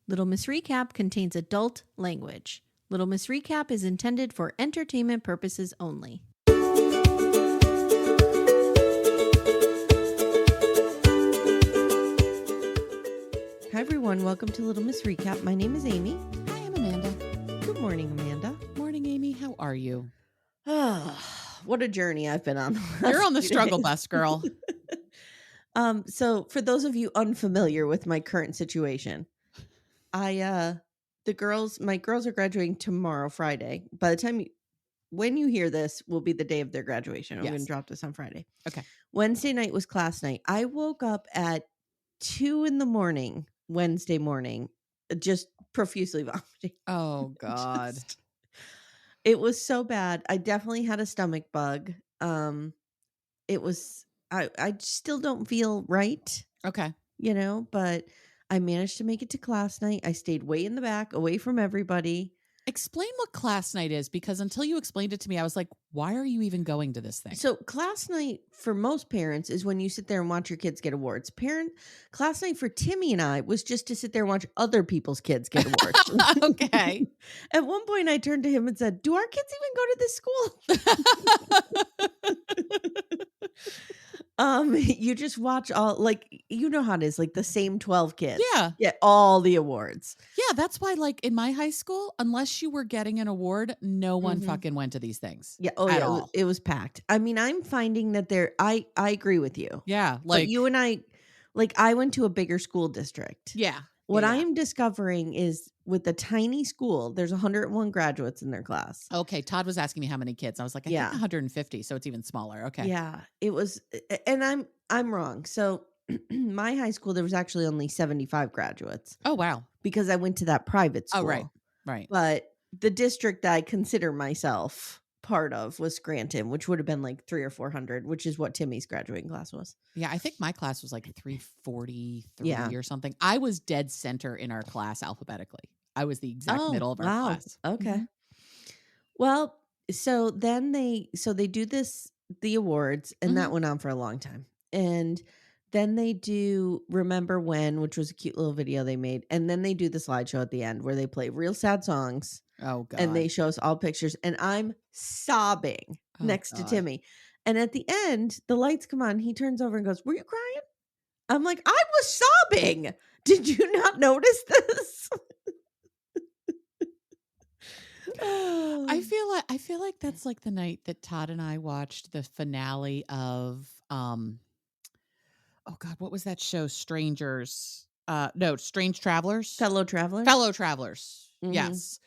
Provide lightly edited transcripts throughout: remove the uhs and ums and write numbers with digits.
Little Miss Recap contains adult language. Little Miss Recap is intended for entertainment purposes only. Hi everyone, welcome to Little Miss Recap. My name is Amy. Hi, I'm Amanda. Good morning, Amanda. Morning, Amy. How are you? Oh, what a journey I've been on. You're on the struggle bus, girl. So for those of you unfamiliar with my current situation, my girls are graduating tomorrow, Friday. By the time when you hear this will be the day of their graduation. I'm going to drop this on Friday. Okay. Wednesday night was class night. I woke up at 2 a.m. Wednesday morning, just profusely vomiting. Oh, God. It was so bad. I definitely had a stomach bug. It was, I still don't feel right. Okay. But I managed to make it to class night. I stayed way in the back, away from everybody. Explain what class night is, because until you explained it to me, I was like, why are you even going to this thing? So class night for most parents is when you sit there and watch your kids get awards. Class night for Timmy and I was just to sit there and watch other people's kids get awards. Okay. At one point I turned to him and said, do our kids even go to this school? You just watch all, like, you know how it is, like the same 12 kids get all the awards. Yeah, that's why, like, in my high school, unless you were getting an award, no one fucking went to these things. Yeah. At all. It was packed. I mean, I'm finding that I agree with you. Yeah. But you and I, like, I went to a bigger school district. Yeah. What I am discovering is with a tiny school, there's 101 graduates in their class. Okay. Todd was asking me how many kids. I was like, I think 150. So it's even smaller. Okay. Yeah. It was, and I'm wrong. So my high school, there was actually only 75 graduates. Oh, wow. Because I went to that private school. Oh, right. Right. But the district that I consider myself part of was Scranton, which would have been like 300 or 400, which is what Timmy's graduating class was. Yeah, I think my class was like 343 or something. I was dead center in our class alphabetically. I was the exact middle of our class. Okay. Mm-hmm. Well, so then they do the awards, and that went on for a long time. And then they do Remember When, which was a cute little video they made. And then they do the slideshow at the end where they play real sad songs. Oh, God. And they show us all pictures. And I'm sobbing next to Timmy. And at the end, the lights come on. He turns over and goes, "Were you crying?" I'm like, I was sobbing. Did you not notice this? I feel like that's like the night that Todd and I watched the finale of oh God, what was that show? Strange Travelers. Fellow Travelers. Mm-hmm. Yes.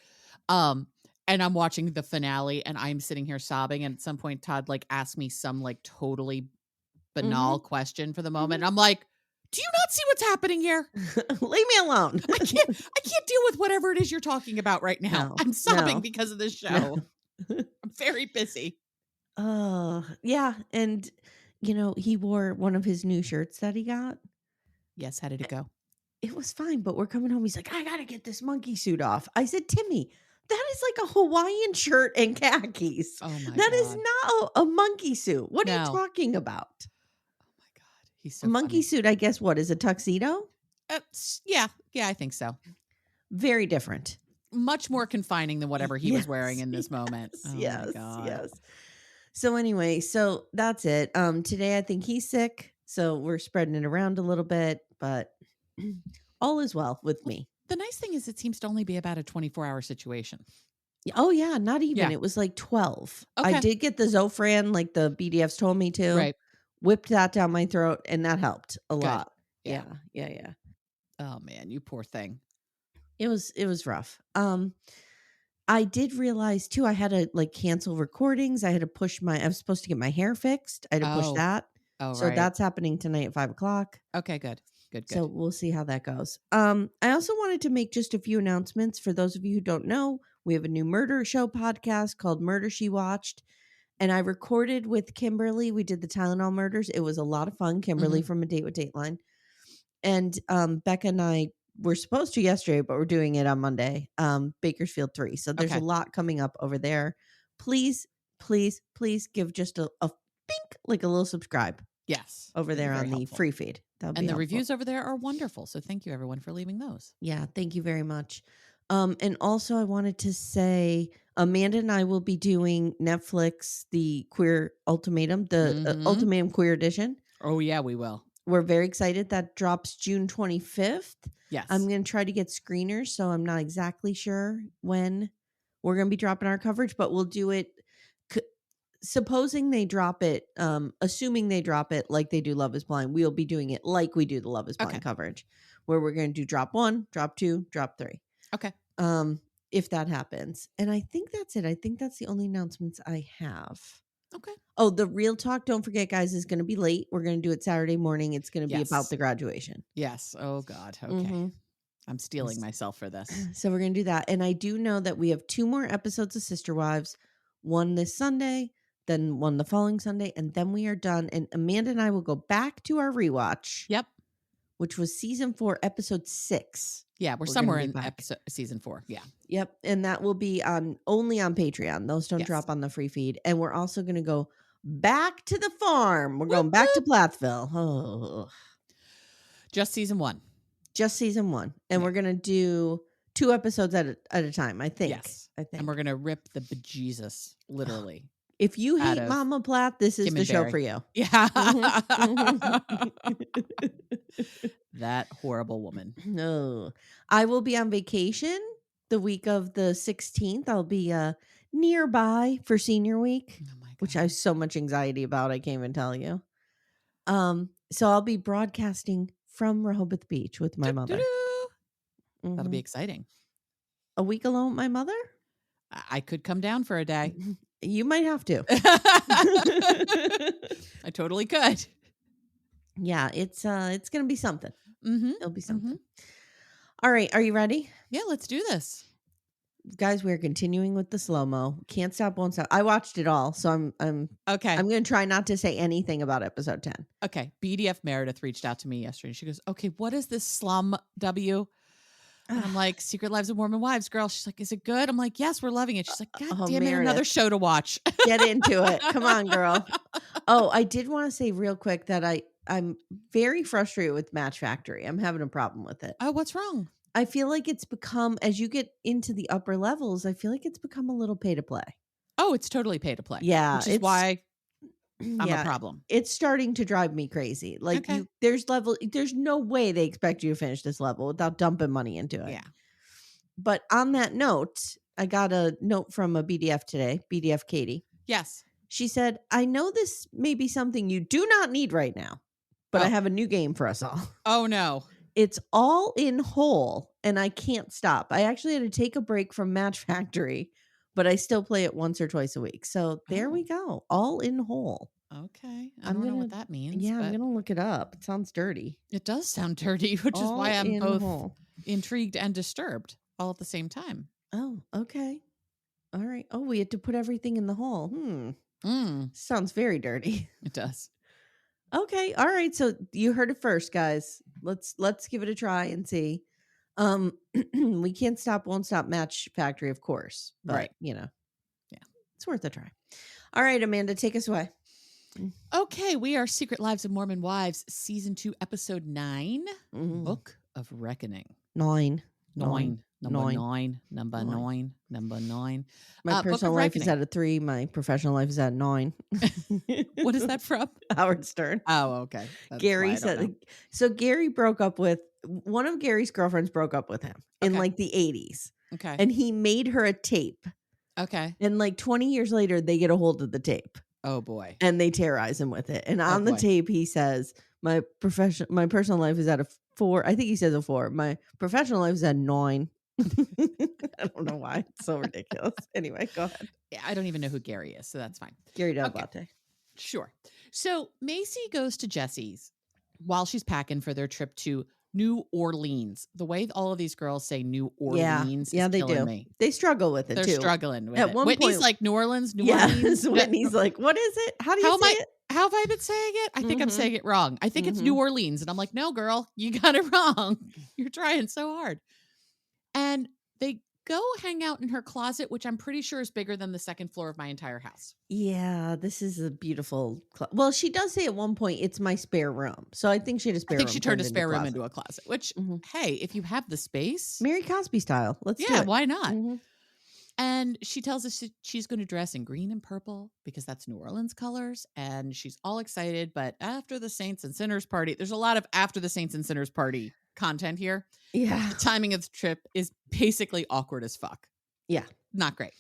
And I'm watching the finale and I'm sitting here sobbing, and at some point Todd like asked me some like totally banal question for the moment. And I'm like, do you not see what's happening here? Leave me alone. I can't deal with whatever it is you're talking about right now. I'm sobbing because of this show. I'm very busy. Yeah. And he wore one of his new shirts that he got. Yes. How did it go? It was fine, but we're coming home. He's like, I got to get this monkey suit off. I said, Timmy, that is like a Hawaiian shirt and khakis. Oh my God. That is not a monkey suit. What are you talking about? Oh my God. He's so monkey funny. Suit, I guess, what is a tuxedo? Yeah, I think so. Very different. Much more confining than whatever he was wearing in this moment. Yes. So anyway, that's it. Today I think he's sick, so we're spreading it around a little bit, but all is well with me. The nice thing is it seems to only be about a 24-hour situation. Oh yeah, not even. Yeah. It was like 12. Okay. I did get the Zofran, like the BDFs told me to. Right. Whipped that down my throat, and that helped a lot. Yeah. Oh man, you poor thing. It was rough. I did realize too, I had to like cancel recordings. I had to push I was supposed to get my hair fixed. I had to push that. Oh, so that's happening tonight at 5:00. Okay, good. So we'll see how that goes. I also wanted to make just a few announcements for those of you who don't know. We have a new murder show podcast called Murder She Watched. And I recorded with Kimberly. We did the Tylenol murders. It was a lot of fun. Kimberly from A Date with Dateline. And Becca and I were supposed to yesterday, but we're doing it on Monday. Bakersfield 3. So there's a lot coming up over there. Please give just a bink, like a little subscribe. Yes. Over there on the free feed. That would be And the helpful. reviews over there are wonderful. So thank you, everyone, for leaving those. Yeah, thank you very much. And also, I wanted to say, Amanda and I will be doing Netflix, the Queer Ultimatum, the Ultimatum Queer Edition. Oh, yeah, we will. We're very excited. That drops June 25th. Yes. I'm going to try to get screeners, so I'm not exactly sure when we're going to be dropping our coverage, but we'll do it. Assuming they drop it like they do Love is Blind, we'll be doing it like we do the Love is Blind coverage, where we're going to do drop 1, drop 2, drop 3. Okay. If that happens. And I think that's it. I think that's the only announcements I have. Okay. Oh, the Real Talk, don't forget, guys, is going to be late. We're going to do it Saturday morning. It's going to be about the graduation. Yes. Oh, God. Okay. I'm stealing myself for this. So we're going to do that. And I do know that we have 2 more episodes of Sister Wives, one this Sunday, then one the following Sunday, and then we are done. And Amanda and I will go back to our rewatch. Yep. Which was season 4, episode 6. Yeah, we're somewhere in season 4. Yeah. Yep. And that will be only on Patreon. Those don't drop on the free feed. And we're also going to go back to the farm. We're going back to Plattsville. Oh. Just season 1. Just season 1. And we're going to do 2 episodes at a time, I think. Yes. And we're going to rip the bejesus, literally. If you hate Mama Platt, this is the show for you. Yeah. That horrible woman. No. I will be on vacation the week of the 16th. I'll be nearby for senior week, which I have so much anxiety about. I can't even tell you. So I'll be broadcasting from Rehoboth Beach with my mother. That'll be exciting. A week alone with my mother? I could come down for a day. You might have to. I totally could. Yeah, it's going to be something. It'll be something. All right, are you ready? Yeah, let's do this. Guys, we're continuing with the slow-mo. Can't stop, won't stop. I watched it all, so I'm okay. I'm going to try not to say anything about episode 10. Okay. BDF Meredith reached out to me yesterday. She goes, "Okay, what is this slum W?" And I'm like, Secret Lives of Mormon Wives, girl. She's like, "Is it good?" I'm like, "Yes, we're loving it." She's like, "God damn it, another show to watch." Get into it. Come on, girl. Oh, I did want to say real quick that I'm very frustrated with Match Factory. I'm having a problem with it. Oh, what's wrong? I feel like it's become, as you get into the upper levels, I feel like it's become a little pay to play. Oh, it's totally pay to play. Yeah. Which is why I'm a problem. It's starting to drive me crazy. Like there's no way they expect you to finish this level without dumping money into it. Yeah. But on that note, I got a note from a BDF today, BDF Katie. Yes. She said, "I know this may be something you do not need right now, but I have a new game for us all." Oh, no. It's All in Whole, and I can't stop. I actually had to take a break from Match Factory, but I still play it once or twice a week. So there we go. All in Whole. Okay. I don't know what that means. Yeah, I'm going to look it up. It sounds dirty. It does sound dirty, which is why I'm both intrigued and disturbed all at the same time. Oh, okay. All right. Oh, we had to put everything in the hole. Sounds very dirty. It does. Okay. All right. So you heard it first, guys. Let's give it a try and see. We can't stop, won't stop Match Factory, of course. But, yeah, it's worth a try. All right, Amanda, take us away. Okay. We are Secret Lives of Mormon Wives, season 2, episode 9, Book of Reckoning. 9. Number 9. My personal life is at a 3. My professional life is at 9. What is that from? Howard Stern. Oh, okay. Gary said, so Gary broke up with, one of Gary's girlfriends broke up with him in like the 80s. Okay. And he made her a tape. Okay. And like 20 years later, they get a hold of the tape. Oh, boy. And they terrorize him with it. And on the tape, he says, my personal life is at a 4. I think he says a 4. My professional life is at 9. I don't know why. It's so ridiculous. Anyway, go ahead. Yeah, I don't even know who Gary is, so that's fine. Gary Delabate. Sure. So Macy goes to Jesse's while she's packing for their trip to New Orleans. The way all of these girls say New Orleans is they killing do. me. They struggle with it They're too. struggling with At it. one Whitney's point, like New Orleans, New Orleans. Whitney's like, what is it? How do you say it? How have I been saying it? I think I'm saying it wrong. I think it's New Orleans. And I'm like, no, girl, you got it wrong. You're trying so hard. And they go hang out in her closet, which I'm pretty sure is bigger than the second floor of my entire house. Yeah, this is a beautiful well, she does say at one point, "It's my spare room." So I think she had a I spare think room she turned a into spare room closet. into a closet, which, Mhm. hey, if you have the space, Mary Cosby style. Let's do yeah, it. why not? Mhm. And she tells us she's going to dress in green and purple because that's New Orleans colors. And she's all excited. But after the Saints and Sinners party, there's a lot of after the Saints and Sinners party content here. Yeah. The timing of the trip is basically awkward as fuck. Yeah. Not great.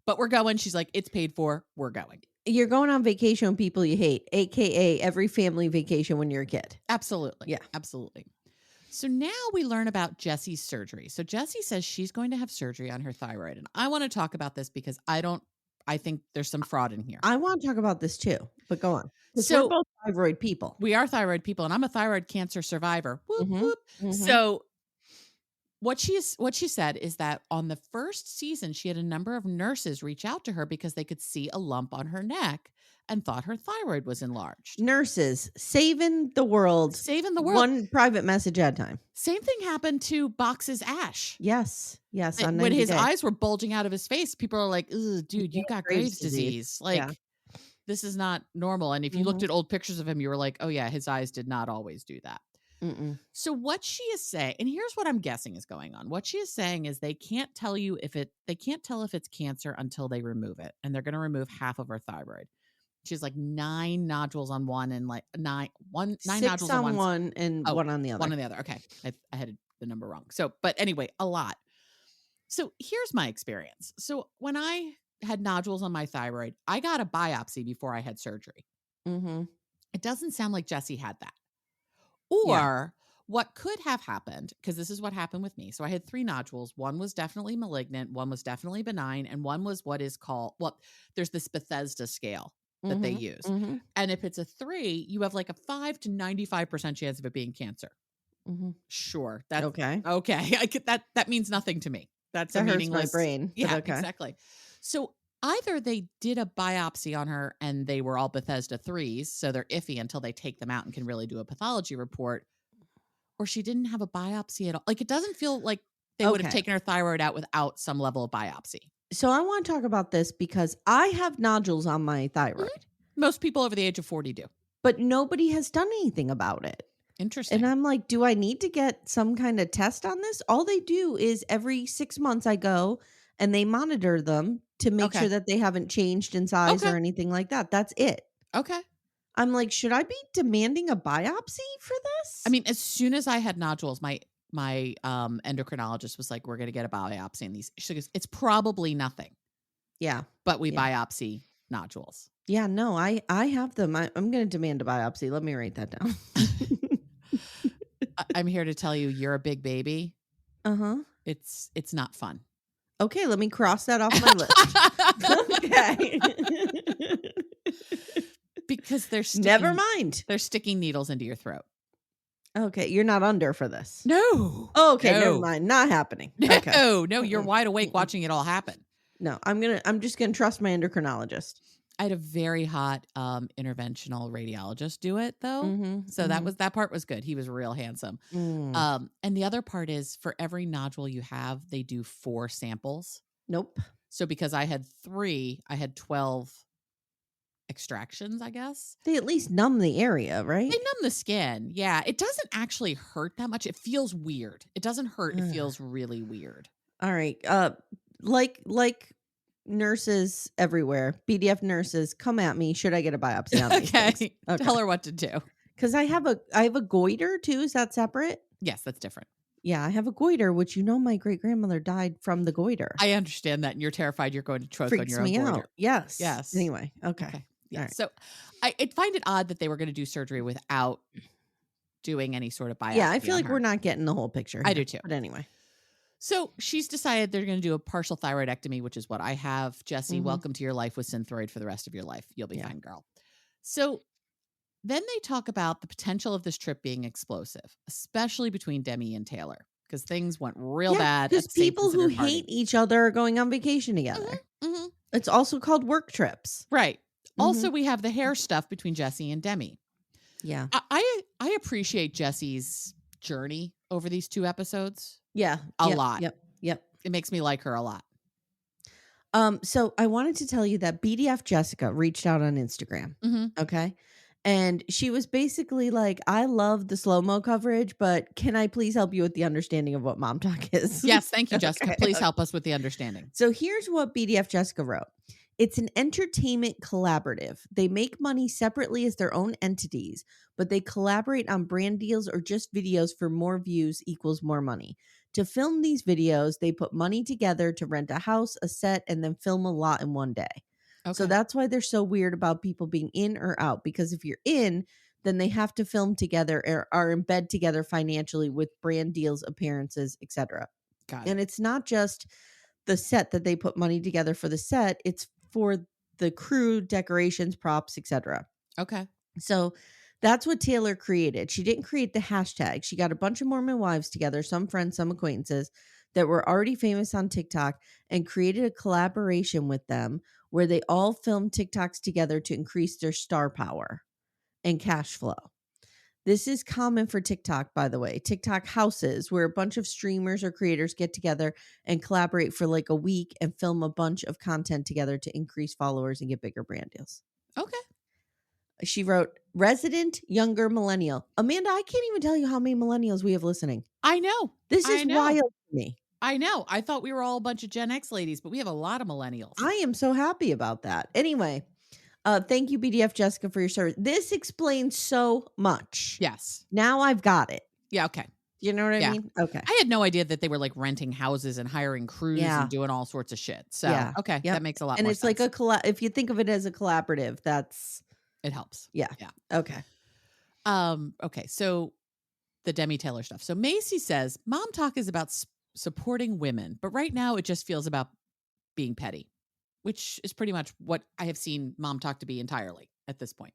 But we're going. She's like, it's paid for. We're going. You're going on vacation with people you hate, AKA every family vacation when you're a kid. Absolutely. Yeah. Absolutely. So now we learn about Jessie's surgery. So Jessie says she's going to have surgery on her thyroid. And I want to talk about this because I think there's some fraud in here. I want to talk about this too, but go on. Because So we're both thyroid people. we are thyroid people, and I'm a thyroid cancer survivor. Whoop, Mhm. whoop. Mhm. So what she said is that on the first season, she had a number of nurses reach out to her because they could see a lump on her neck and thought her thyroid was enlarged. Nurses saving the world. Saving the world. One private message at a time. Same thing happened to Box's Ash. Yes. Yes. On When 90 his Day. eyes were bulging out of his face, people are like, "Ugh, dude, you got Graves' disease. Like, Yeah. this is not normal." And if you looked at old pictures of him, you were like, oh yeah, his eyes did not always do that. Mm-mm. So what she is saying, and here's what I'm guessing is going on. What she is saying is they can't tell if it's cancer until they remove it. And they're going to remove half of her thyroid. She's like 9 nodules on one and like 9 Six nodules on on one and one on the other. One on the other. Okay. I had the number wrong. So, but anyway, a lot. So here's my experience. So when I had nodules on my thyroid, I got a biopsy before I had surgery. Mm-hmm. It doesn't sound like Jessie had that. Or what could have happened, because this is what happened with me. So I had 3 nodules. One was definitely malignant, one was definitely benign, and one was what is called, there's this Bethesda scale that they use. Mm-hmm. And if it's a 3, you have like a 5 to 95% chance of it being cancer. Mm-hmm. Sure. That's okay. I get that. That means nothing to me. That's that a hurts meaningless my brain. Yeah, okay. exactly. So either they did a biopsy on her and they were all Bethesda 3s, so they're iffy until they take them out and can really do a pathology report, or she didn't have a biopsy at all. Like, it doesn't feel like they would have taken her thyroid out without some level of biopsy. So I want to talk about this because I have nodules on my thyroid. Most people over the age of 40 do. But nobody has done anything about it. Interesting. And I'm like, do I need to get some kind of test on this? All they do is every 6 months I go and they monitor them to make sure that they haven't changed in size or anything like that. That's it. Okay. I'm like, should I be demanding a biopsy for this? I mean, as soon as I had nodules, my endocrinologist was like, we're going to get a biopsy in these. She goes, it's probably nothing. Yeah. But we biopsy nodules. Yeah, no, I have them. I'm going to demand a biopsy. Let me write that down. I'm here to tell you, you're a big baby. Uh-huh. It's not fun. Okay, let me cross that off my list. Okay. Because never mind. They're sticking needles into your throat. Okay, you're not under for this. No. Okay, no. never mind. Not happening. Okay. No, you're wide awake watching it all happen. No, I'm just going to trust my endocrinologist. I had a very hot interventional radiologist do it though. Mm-hmm, so that part was good. He was real handsome. And the other part is for every nodule you have, they do 4 samples. Nope. So because I had 3, I had 12 extractions, I guess. They at least numb the area, right? They numb the skin. Yeah. It doesn't actually hurt that much. It feels weird. It doesn't hurt. It feels really weird. All right. Like nurses everywhere, BDF nurses, come at me. Should I get a biopsy on these things? Okay. Tell her what to do. Because I have a goiter too. Is that separate? Yes, that's different. Yeah, I have a goiter, which my great grandmother died from the goiter. I understand that, and you're terrified you're going to choke on your own goiter. Out. Yes. Yes. Anyway, okay. Yeah. Right. So I find it odd that they were going to do surgery without doing any sort of biopsy. Yeah, I feel like we're not getting the whole picture here. I do too. But anyway. So she's decided they're going to do a partial thyroidectomy, which is what I have. Jessie, welcome to your life with Synthroid for the rest of your life. You'll be fine, girl. So then they talk about the potential of this trip being explosive, especially between Demi and Taylor, because things went real bad. Because people who hate each other are going on vacation together. It's also called work trips. Right. Also, we have the hair stuff between Jessie and Demi. Yeah. I appreciate Jessie's journey over these 2 episodes. Yeah. A lot. Yep. It makes me like her a lot. So I wanted to tell you that BDF Jessica reached out on Instagram. Okay. And she was basically like, I love the slow-mo coverage, but can I please help you with the understanding of what mom talk is? Yes, thank you, Jessica. Okay. Please help us with the understanding. So here's what BDF Jessica wrote. It's an entertainment collaborative. They make money separately as their own entities, but they collaborate on brand deals or just videos for more views equals more money. To film these videos, they put money together to rent a house, a set, and then film a lot in one day. So Okay. that's why they're so weird about people being in or out, because if you're in, then they have to film together or are in bed together financially with brand deals, appearances, etc. Got And it. it's not just the set that they put money together for the set, it's for the crew, decorations, props, etc. Okay. So that's what Taylor created. She didn't create the hashtag. She got a bunch of Mormon wives together, some friends, some acquaintances that were already famous on TikTok, and created a collaboration with them where they all filmed TikToks together to increase their star power and cash flow. This is common for TikTok, by the way. TikTok houses, where a bunch of streamers or creators get together and collaborate for like a week and film a bunch of content together to increase followers and get bigger brand deals. Okay. She wrote, resident younger millennial. Amanda, I can't even tell you how many millennials we have listening. I know. This is wild to me. I know. I thought we were all a bunch of Gen X ladies, but we have a lot of millennials. I am so happy about that. Anyway, thank you, BDF Jessica, for your service. This explains so much. Yes. Now I've got it. Yeah. Okay. You know what I mean? Okay. I had no idea that they were like renting houses and hiring crews and doing all sorts of shit. So, okay. That makes a lot more sense. And it's like if you think of it as a collaborative, it helps. Yeah. Okay. Okay. So the Demi Taylor stuff. So Macy says, Mom Talk is about supporting women, but right now it just feels about being petty, which is pretty much what I have seen Mom Talk to be entirely at this point.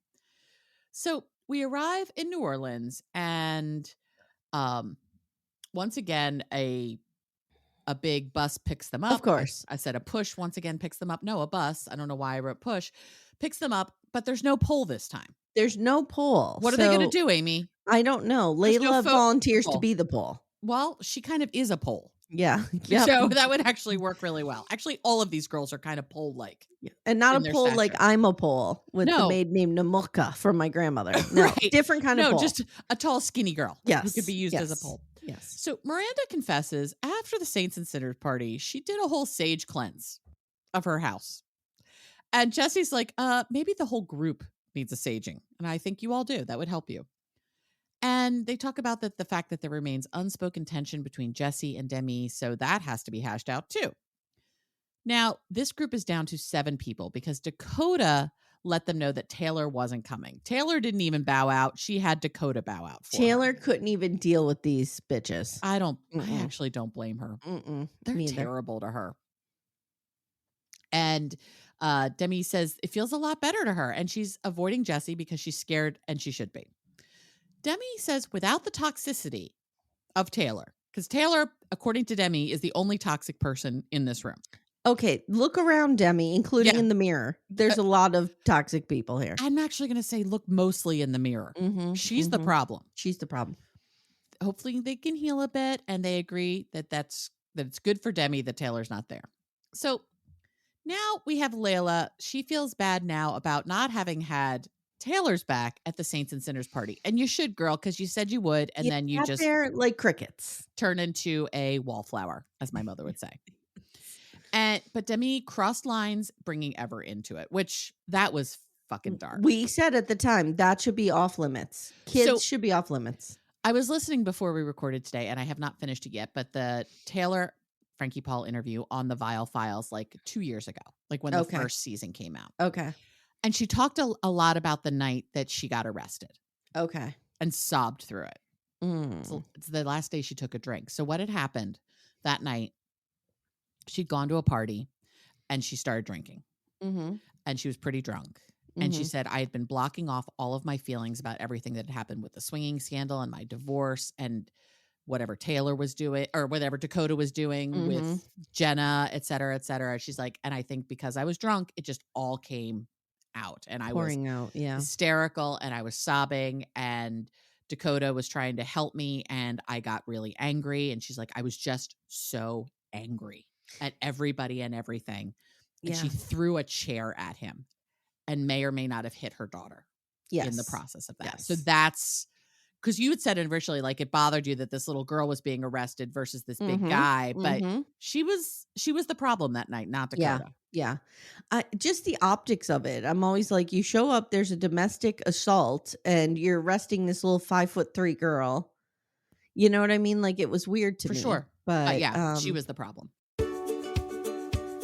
So we arrive in New Orleans, and once again, a big bus picks them up. Of course. I said a push once again picks them up. No, a bus. I don't know why I wrote push. Picks them up, but there's no pole this time. There's no pole. What are they going to do, Amy? I don't know. Layla volunteers to be the pole. Well, she kind of is a pole. Yeah. Yep. So that would actually work really well. Actually, all of these girls are kind of pole-like. And not a pole stature. Like I'm a pole with the maid named Namuka from my grandmother. No, right. Different kind of pole. No, just a tall, skinny girl. Yes. Who could be used as a pole. Yes. So Miranda confesses after the Saints and Sinners party, she did a whole sage cleanse of her house. And Jesse's like, maybe the whole group needs a saging. And I think you all do. That would help you. And they talk about the fact that there remains unspoken tension between Jesse and Demi, so that has to be hashed out too. Now, this group is down to 7 people because Dakota let them know that Taylor wasn't coming. Taylor didn't even bow out. She had Dakota bow out for Taylor her. Couldn't even deal with these bitches. I actually don't blame her. They're terrible to her. And Demi says it feels a lot better to her, and she's avoiding Jesse because she's scared, and she should be. Demi says without the toxicity of Taylor, because Taylor, according to Demi, is the only toxic person in this room. Okay, look around, Demi, including in the mirror. There's a lot of toxic people here. I'm actually going to say look mostly in the mirror. She's the problem. She's the problem. Hopefully they can heal a bit, and they agree that it's good for Demi that Taylor's not there. So now we have Layla. She feels bad now about not having had Taylor's back at the Saints and Sinners party. And you should, girl, because you said you would, and then you just there like crickets. Turn into a wallflower, as my mother would say. But Demi crossed lines, bringing Ever into it, which that was fucking dark. We said at the time that should be off limits. Kids should be off limits. I was listening before we recorded today, and I have not finished it yet, but the Taylor Frankie Paul interview on the Vile Files like 2 years ago, like when the first season came out. Okay. And she talked a lot about the night that she got arrested. Okay. And sobbed through it. It's the last day she took a drink. So what had happened that night, she'd gone to a party and she started drinking. And she was pretty drunk. And she said, I had been blocking off all of my feelings about everything that had happened with the swinging scandal and my divorce and whatever Taylor was doing or whatever Dakota was doing with Jenna, et cetera, et cetera. She's like, and I think because I was drunk, it just all came out, and I was hysterical, and I was sobbing, and Dakota was trying to help me, and I got really angry, and she's like, I was just so angry at everybody and everything. And Yeah. she threw a chair at him and may or may not have hit her daughter in the process of that. So that's because you had said originally, like, it bothered you that this little girl was being arrested versus this big guy, but she was the problem that night, not Dakota. Yeah. Just the optics of it. I'm always like, you show up, there's a domestic assault, and you're arresting this little 5'3" girl. You know what I mean? Like, it was weird to For me. sure. But yeah, she was the problem.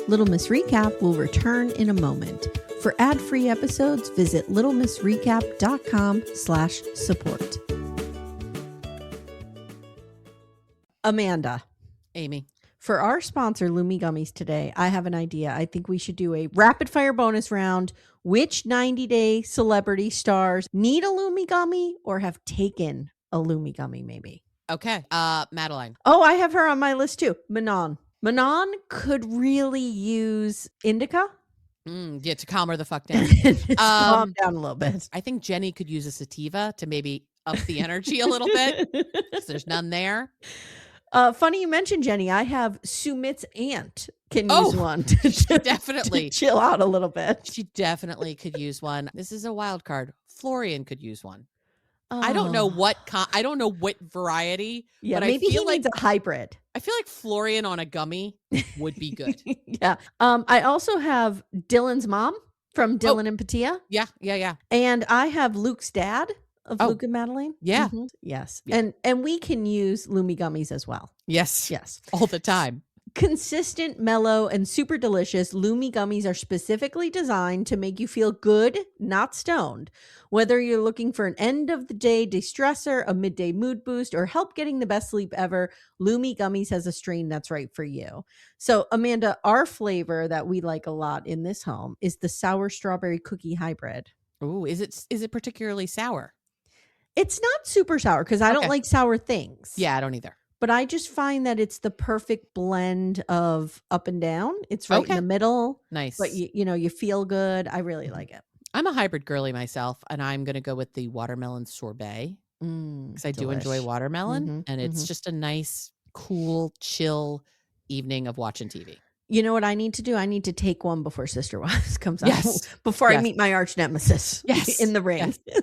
Little Miss Recap will return in a moment. For ad-free episodes, visit littlemissrecap.com/support. Amanda. Amy. For our sponsor, Lumi Gummies today, I have an idea. I think we should do a rapid fire bonus round. Which 90-day celebrity stars need a Lumi Gummy or have taken a Lumi Gummy maybe? Okay. Madeline. Oh, I have her on my list too. Manon. Manon could really use indica. Yeah, to calm her the fuck down. Calm down a little bit. I think Jenny could use a sativa to maybe up the energy a little bit because there's none there. Funny you mentioned Jenny. I have Sumit's aunt can use one to definitely chill out a little bit. She definitely could use one. This is a wild card. Florian could use one. I don't know what variety. Yeah, but maybe I feel he needs a hybrid. I feel like Florian on a gummy would be good. Yeah. I also have Dylan's mom from Dylan and Patia. Yeah. And I have Luke's dad of Luke and Madeline. Yeah. Yes. Yeah. And we can use Lumi Gummies as well. Yes. All the time. Consistent, mellow, and super delicious, Lumi Gummies are specifically designed to make you feel good, not stoned. Whether you're looking for an end-of-the-day de-stressor, a midday mood boost, or help getting the best sleep ever, Lumi Gummies has a strain that's right for you. So, Amanda, our flavor that we like a lot in this home is the sour strawberry cookie hybrid. Ooh, is it particularly sour? It's not super sour because I don't like sour things. Yeah, I don't either. But I just find that it's the perfect blend of up and down. It's right in the middle. Nice. But you feel good. I really like it. I'm a hybrid girly myself, and I'm going to go with the watermelon sorbet because I do enjoy watermelon, and it's just a nice, cool, chill evening of watching TV. You know what I need to do? I need to take one before Sister Wives comes out. Before I meet my arch nemesis in the ring. Yes.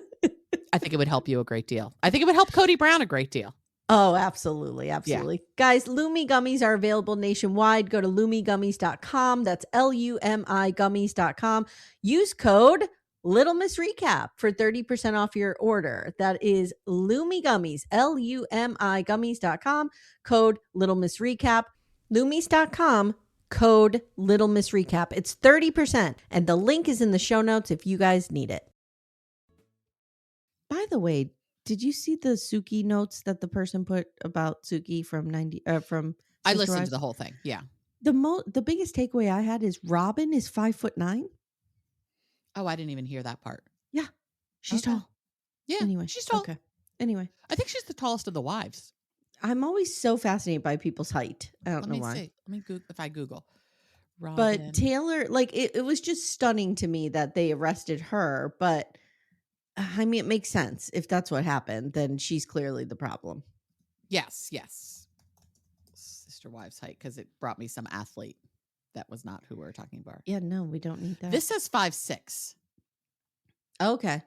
I think it would help you a great deal. I think it would help Cody Brown a great deal. Oh, absolutely. Absolutely. Yeah. Guys, Lumi Gummies are available nationwide. Go to lumigummies.com. That's LUMI gummies.com. Use code Little Miss Recap for 30% off your order. That is Lumi Gummies, LUMI gummies.com. Code Little Miss Recap. Lumis.com. Code Little Miss Recap. It's 30%. And the link is in the show notes if you guys need it. By the way, did you see the Suki notes that the person put about Suki from I listened to the whole thing. Yeah. The biggest takeaway I had is Robin is 5'9". Oh, I didn't even hear that part. Yeah. She's tall. Yeah. Anyway, she's tall. Okay. Anyway, I think she's the tallest of the wives. I'm always so fascinated by people's height. I don't know why. Let me Google if I Google. Robin. But Taylor, like it was just stunning to me that they arrested her, but I mean, it makes sense. If that's what happened, then she's clearly the problem. Yes. Sister Wives height, because it brought me some athlete. That was not who we were talking about. Yeah, no, we don't need that. This says 5'6". Okay.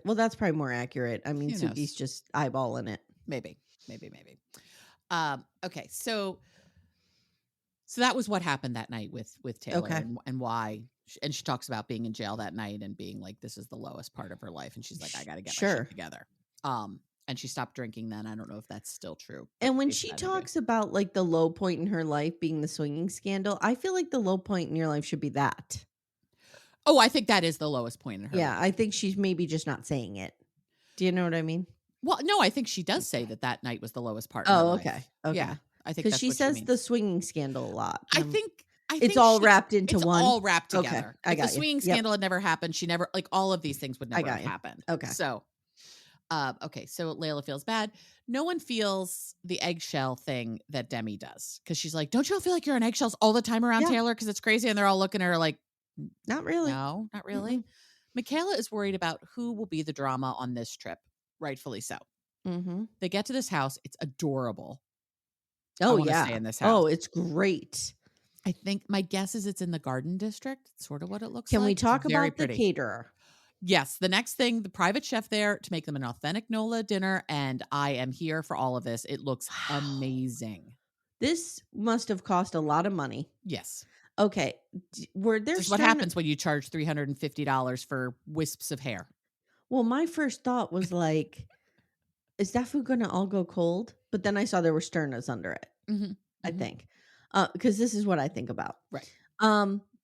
Well, that's probably more accurate. I mean, Suki's just eyeballing it. Maybe. Okay, so that was what happened that night with Taylor and why. And she talks about being in jail that night and being like, this is the lowest part of her life. And she's like, I got to get my shit together. And she stopped drinking then. I don't know if that's still true. And when she talks about like the low point in her life being the swinging scandal, I feel like the low point in your life should be that. Oh, I think that is the lowest point in her life. Yeah, I think she's maybe just not saying it. Do you know what I mean? Well, no, I think she does say that night was the lowest part in her life. Okay. Yeah, I think because she says the swinging scandal a lot. I think it's all wrapped into one. It's all wrapped together. Okay, I got the swinging scandal had never happened. She never, like, all of these things would never have happened. Okay. So, so Layla feels bad. No one feels the eggshell thing that Demi does. Because she's like, don't you all feel like you're on eggshells all the time around Taylor? Because it's crazy. And they're all looking at her like, not really. No, not really. Mm-hmm. Michaela is worried about who will be the drama on this trip. Rightfully so. Mm-hmm. They get to this house. It's adorable. I Oh, want to stay yeah. in this Oh, house. it's great. I think my guess is it's in the Garden District. It's sort of what it looks Can we like. It's talk very about the pretty. caterer? Yes, the next thing, the private chef there to make them an authentic Nola dinner, and I am here for all of this. It looks Wow. amazing. This must have cost a lot of money. Yes. Okay. Were there This is what stern happens when you charge $350 for wisps of hair. Well, my first thought was like, is that food gonna all go cold? But then I saw there were sternas under it, Mhm, I mhm. think. Because this is what I think about. Right.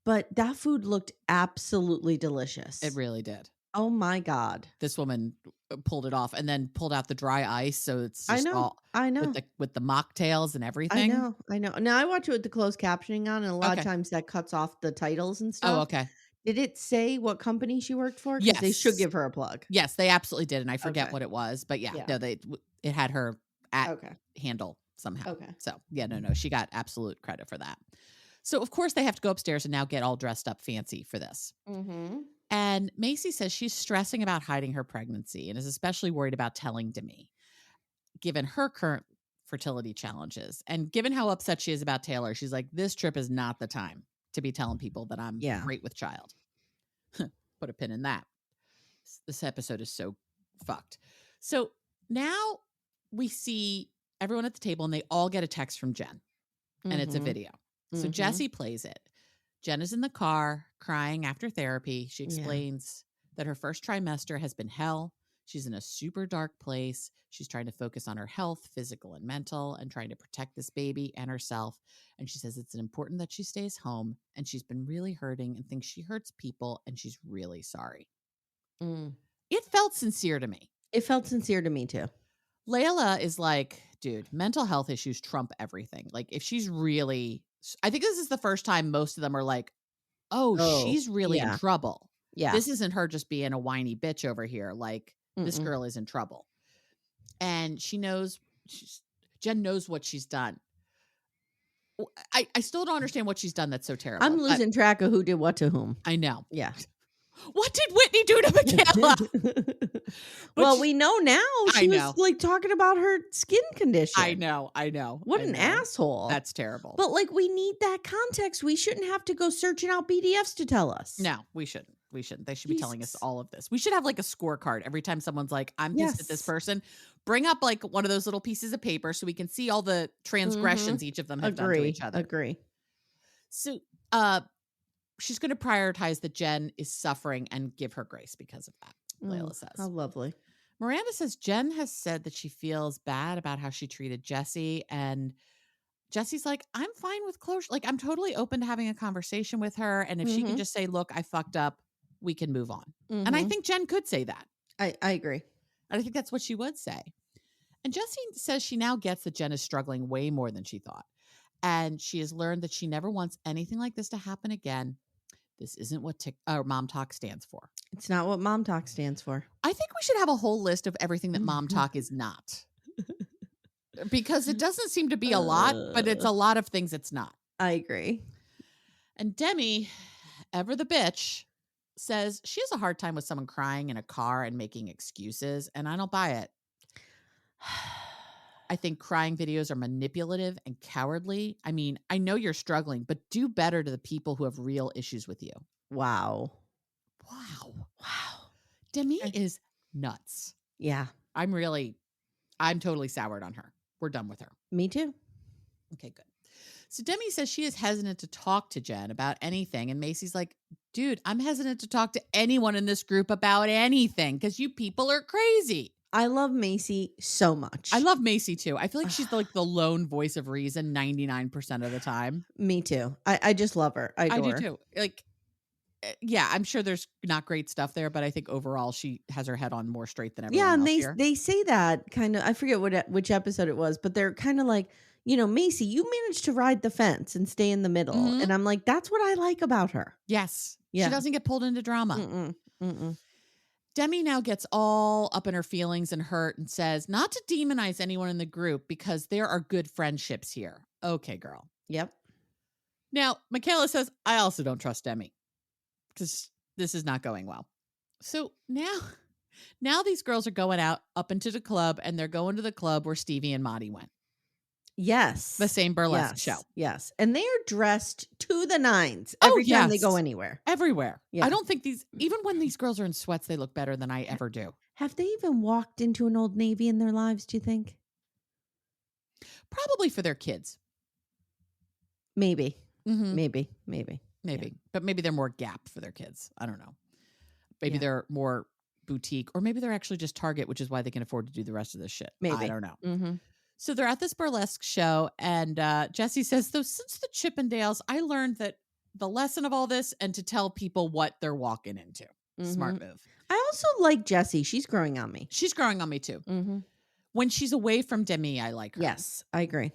But that food looked absolutely It delicious. really did. Oh my god. This woman pulled it off and then pulled out the dry ice, so it's I just know. all I with know. the mocktails and everything. I know. Now I watch it with the closed captioning on, and a lot of Okay. times that cuts off the titles and Oh, stuff. okay. Did it say what company she worked for? Because they should Yes. give her a plug. Yes, they absolutely did, and I forget Okay. what it was, but yeah, Yeah. no, it had her at Okay. handle somehow. Okay. So, yeah, no, she got absolute credit for that. So, of course, they have to go upstairs and now get all dressed up fancy for this. Mhm. And Macy says she's stressing about hiding her pregnancy and is especially worried about telling Demi, given her current fertility challenges. And given how upset she is about Taylor, she's like, this trip is not the time to be telling people that I'm Yeah. great with child. Put a pin in that. This episode is so fucked. So now we see everyone at the table and they all get a text from Jen, and it's a Mhm. video. So Mhm. Jesse plays it. Jen is in the car crying after therapy. She Yeah. explains that her first trimester has been hell. She's in a super dark place. She's trying to focus on her health, physical and mental, and trying to protect this baby and herself. And she says it's important that she stays home, and she's been really hurting and thinks she hurts people, and she's really sorry. Mm. It felt sincere to me. It felt sincere to me too. Layla is like, dude, mental health issues trump everything. Like, if she's really, I think this is the first time most of them are like, oh, Oh, she's really in yeah. trouble. Yeah. This isn't her just being a whiny bitch over here. Like, this Mm-mm. girl is in trouble. And she knows, Jen knows what she's done. I still don't understand what she's done that's so I'm terrible, but losing track of who did what to whom. I know. Yeah. What did Whitney do to Michaela? But Well, we know now I she was know. like talking about her skin I condition. know. I know. What I an know. asshole. That's terrible. But like we need that context. We shouldn't have to go searching out BDFs to tell us. No, we shouldn't. We shouldn't. They should be telling us Jesus. all of this. We should have like a scorecard every time someone's like, I'm pissed at this Yes. person. Bring up like one of those little pieces of paper so we can see all the transgressions Mhm. each of them have done to each other. Agree. So she's going to prioritize that Jen is suffering and give her grace because of that, Layla How says. lovely. Miranda says Jen has said that she feels bad about how she treated Jesse, and Jesse's like, I'm fine with closure. Like, I'm totally open to having a conversation with her. And if she can Mhm. just say, look, I fucked up, we can move on. And I Mhm. think Jen could say that. I agree. And I think that's what she would say. And Jessie says she now gets that Jen is struggling way more than she thought. And she has learned that she never wants anything like this to happen again. This isn't what Mom Talk stands for. It's not what Mom Talk stands for. I think we should have a whole list of everything that Mom Talk is not. Because it doesn't seem to be a lot, but it's a lot of things it's not. I agree. And Demi, ever the bitch, says she has a hard time with someone crying in a car and making excuses, and I don't buy it. I think crying videos are manipulative and cowardly. I mean, I know you're struggling, but do better to the people who have real issues with you. Wow. Wow. Demi is nuts. Yeah. I'm totally soured on her. We're done with her. Me too. Okay, good. So Demi says she is hesitant to talk to Jen about anything. And Macy's like, dude, I'm hesitant to talk to anyone in this group about anything because you people are crazy. I love Macy so much. I love Macy too. I feel like she's like the lone voice of reason 99% of the time. Me too. I just love her. I adore do her. too. Like, yeah, I'm sure there's not great stuff there, but I think overall she has her head on more straight than everyone Yeah, and else here. they say that kind of. I forget which episode it was, but they're kind of like, Macy, you managed to ride the fence and stay in the middle, Mhm. and I'm like, that's what I like about her. Yes. Yeah. She doesn't get pulled into drama. Mm-mm. Mm-mm. Demi now gets all up in her feelings and hurt and says not to demonize anyone in the group because there are good friendships here. Okay, girl. Yep. Now, Michaela says, I also don't trust Demi because this is not going well. So now these girls are going out up into the club, and they're going to the club where Stevie and Maddie went. Yes. The same burlesque show. Yes. And they are dressed to the nines Oh, every time they yes. go anywhere. Everywhere. Yeah. I don't think even when these girls are in sweats, they look better than I ever do. Have they even walked into an Old Navy in their lives, do you think? Probably for their kids. Maybe. Mhm. Maybe. Maybe. Yeah. But maybe they're more Gap for their kids. I don't know. Maybe Yeah. they're more boutique, or maybe they're actually just Target, which is why they can afford to do the rest of this shit. Maybe. I don't know. Mm-hmm. So they're at this burlesque show, and Jessie says, though, since the Chippendales, I learned that the lesson of all this and to tell people what they're walking into. Mm-hmm. Smart move. I also like Jessie. She's growing on me. She's growing on me too. Mm-hmm. When she's away from Demi, I like her. Yes, I agree.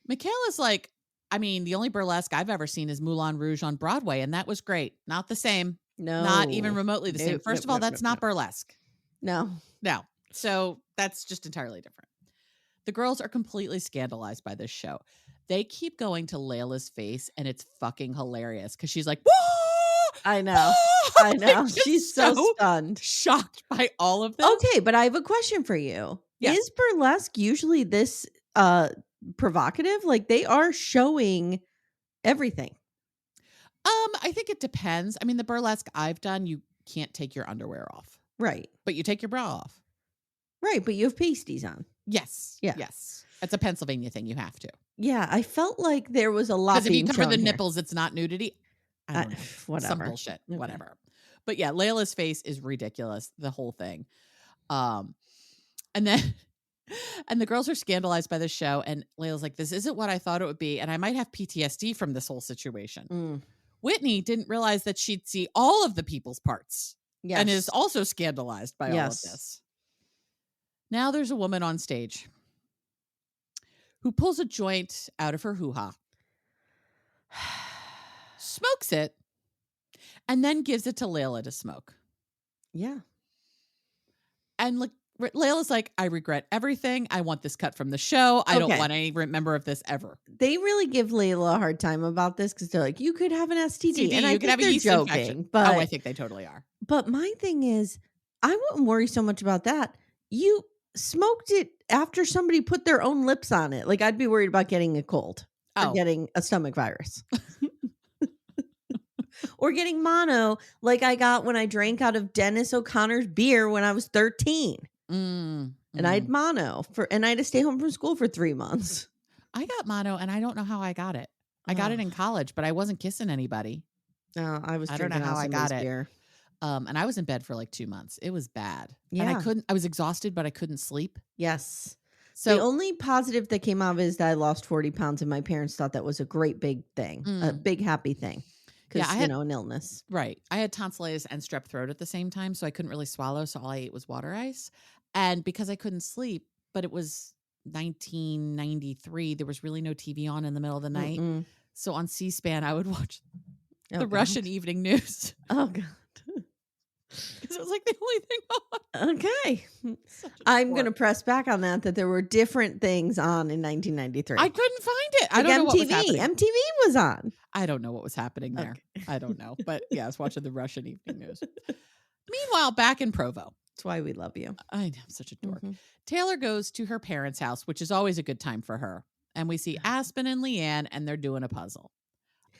Michaela's like, I mean, the only burlesque I've ever seen is Moulin Rouge on Broadway, and that was great. Not the same. No. Not even remotely the same. First of all, that's not burlesque. No. So that's just entirely different. The girls are completely scandalized by this show. They keep going to Layla's face, and it's fucking hilarious because she's like, whoa! I know. I know. She's so stunned. Shocked by all of this. Okay, but I have a question for you. Yes. Is burlesque usually this provocative? Like, they are showing everything. I think it depends. I mean, the burlesque I've done, you can't take your underwear off. Right. But you take your bra off. Right, but you have pasties on. Yes. Yeah. Yes. It's a Pennsylvania thing. You have to. Yeah, I felt like there was a lot. Because if you cover the here. nipples, it's not nudity. I don't know. Whatever. Some bullshit. Okay. Whatever. But yeah, Layla's face is ridiculous. The whole thing. And then and the girls are scandalized by the show, and Layla's like, this isn't what I thought it would be, and I might have PTSD from this whole situation. Mm. Whitney didn't realize that she'd see all of the people's parts. Yes. And is also scandalized by all of this. Now there's a woman on stage who pulls a joint out of her hoo-ha, smokes it, and then gives it to Layla to smoke. Yeah. And like Layla's like, I regret everything. I want this cut from the show. I don't want any member of this ever. They really give Layla a hard time about this because they're like, you could have an STD. And I think they're joking. Infection. But I think they totally are. But my thing is, I wouldn't worry so much about that. You smoked it after somebody put their own lips on it. Like, I'd be worried about getting a cold or getting a stomach virus. Or getting mono like I got when I drank out of Dennis O'Connor's beer when I was 13. And I had mono and I had to stay home from school for 3 months. I got mono and I don't know how I got it. I got it in college, but I wasn't kissing anybody. No, I don't know how I got it. Beer. And I was in bed for like 2 months. It was bad. Yeah. And I was exhausted, but I couldn't sleep. Yes. So the only positive that came out of it is that I lost 40 pounds and my parents thought that was a great big thing, a big happy thing. Because, an illness. Right. I had tonsillitis and strep throat at the same time, so I couldn't really swallow. So all I ate was water ice. And because I couldn't sleep, but it was 1993, there was really no TV on in the middle of the night. So on C-SPAN, I would watch the Russian evening news. Oh, God. Because it was like the only thing on. Okay. I'm going to press back on that there were different things on in 1993. I couldn't find it. I don't know what was happening. MTV was on. I don't know what was happening there. Okay. I don't know. But yeah, I was watching the Russian evening news. Meanwhile, back in Provo. That's why we love you. I know, I'm such a dork. Taylor goes to her parents' house, which is always a good time for her. And we see Aspen and Leanne, and they're doing a puzzle.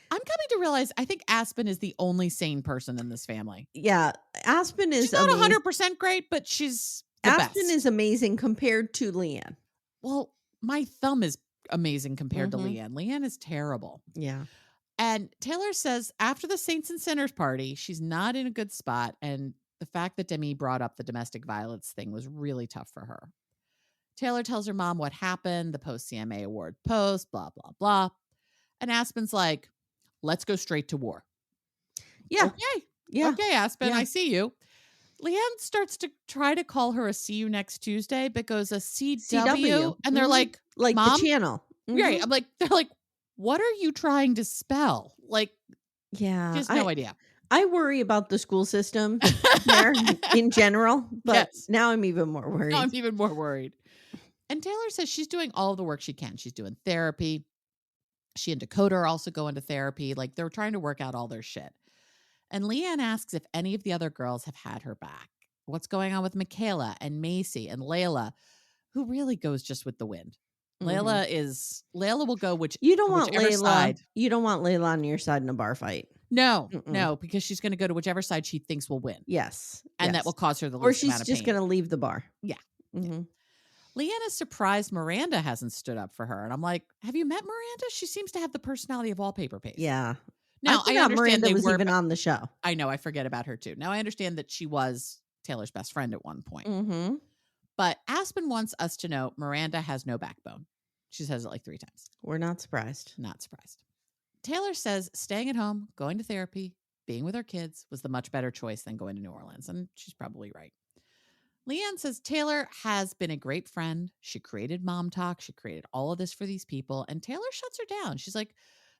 I'm coming to realize I think Aspen is the only sane person in this family. Yeah. Aspen is she's not 100% great, but she's the Aspen best. is amazing compared to Leanne. Well, my thumb is amazing compared to Leanne. Leanne is terrible. Yeah. And Taylor says after the Saints and Sinners party, she's not in a good spot. And the fact that Demi brought up the domestic violence thing was really tough for her. Taylor tells her mom what happened, the post-CMA award post, blah, blah, blah. And Aspen's like, let's go straight to war. Yeah. Okay. Yeah. Okay, Aspen, yeah. I see you. Leanne starts to try to call her a see you next Tuesday, but goes a CW. And they're like Mom? The channel. Right. I'm like, they're like, what are you trying to spell? Like, yeah, just no idea. I worry about the school system there in general, but now I'm even more worried. And Taylor says she's doing all of the work she can. She's doing therapy. She and Dakota are also going to therapy. Like, they're trying to work out all their shit. And Leanne asks if any of the other girls have had her back. What's going on with Michaela and Macy and Layla, who really goes just with the wind. Layla will go You don't want whichever Layla. side. You don't want Layla on your side in a bar fight. No, Mm-mm. no, because she's going to go to whichever side she thinks will win. Yes. And that will cause her the Or least amount she's of just pain. going to leave the bar. Yeah. Mm-hmm. Leanna's surprised Miranda hasn't stood up for her. And I'm like, have you met Miranda? She seems to have the personality of wallpaper paste. Yeah. Now, I understand Miranda was even on the show. I know, I forget about her too. Now, I understand that she was Taylor's best friend at one point. Mm-hmm. But Aspen wants us to know Miranda has no backbone. She says it like 3 times. We're not surprised. Not surprised. Taylor says staying at home, going to therapy, being with her kids was the much better choice than going to New Orleans. And she's probably right. Leanne says Taylor has been a great friend. She created Mom Talk. She created all of this for these people. And Taylor shuts her down. She's like,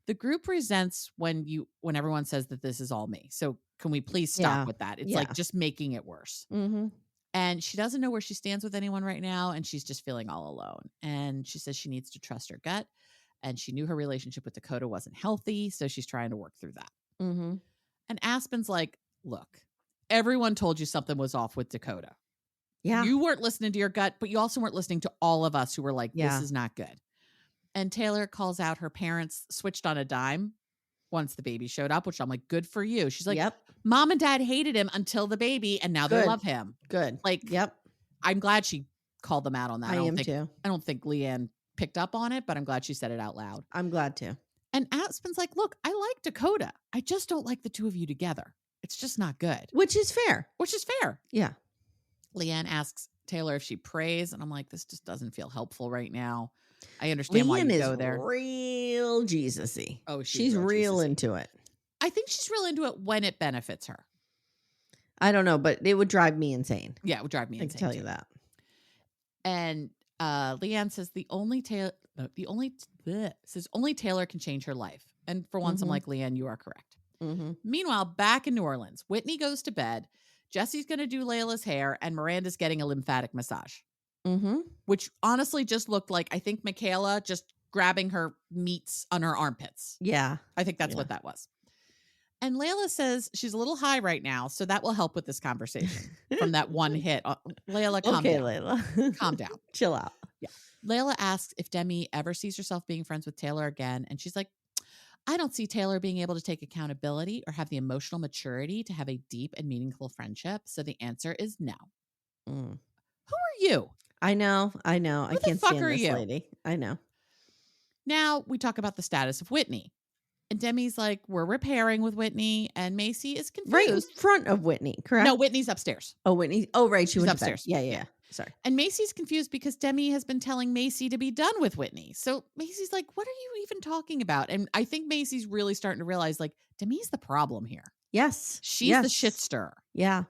the group resents when everyone says that this is all me. So can we please stop with that? It's like just making it worse. Mm-hmm. And she doesn't know where she stands with anyone right now. And she's just feeling all alone. And she says she needs to trust her gut. And she knew her relationship with Dakota wasn't healthy. So she's trying to work through that. Mm-hmm. And Aspen's like, look, everyone told you something was off with Dakota. Yeah. You weren't listening to your gut, but you also weren't listening to all of us who were like, this is not good. And Taylor calls out her parents switched on a dime once the baby showed up, which I'm like, good for you. She's like, Mom and Dad hated him until the baby, and now they love him. Good. Like, I'm glad she called them out on that. I am too. I don't think Leanne picked up on it, but I'm glad she said it out loud. I'm glad too. And Aspen's like, look, I like Dakota. I just don't like the two of you together. It's just not good. Which is fair. Yeah. Leanne asks Taylor if she prays, and I'm like, this just doesn't feel helpful right now. I understand why you go there. Real Jesus-y. Oh, she's real into it. I think she's real into it when it benefits her. I don't know, but it would drive me insane. Yeah, it would drive me insane. I can tell you that. And Leanne says only Taylor can change her life. And for once, I'm like, Leanne, you are correct. Mm-hmm. Meanwhile, back in New Orleans, Whitney goes to bed. Jesse's going to do Layla's hair, and Miranda's getting a lymphatic massage. Mm-hmm. Which honestly just looked like, I think, Michaela just grabbing her meats on her armpits. Yeah. I think that's what that was. And Layla says she's a little high right now, so that will help with this conversation from that one hit. Layla, calm down. Layla. Calm down. Chill out. Yeah. Layla asks if Demi ever sees herself being friends with Taylor again, and she's like, I don't see Taylor being able to take accountability or have the emotional maturity to have a deep and meaningful friendship, so the answer is no. Who are you? I know. I can't stand this lady. I know. Now we talk about the status of Whitney. And Demi's like, we're repairing with Whitney. And Macy is confused. Right in front of Whitney, correct? No, Whitney's upstairs. Oh, Whitney. Oh, right. She was upstairs. Yeah. Sorry. And Macy's confused because Demi has been telling Macy to be done with Whitney. So Macy's like, what are you even talking about? And I think Macy's really starting to realize, like, Demi's the problem here. Yes. She's the shit stirrer. Yeah.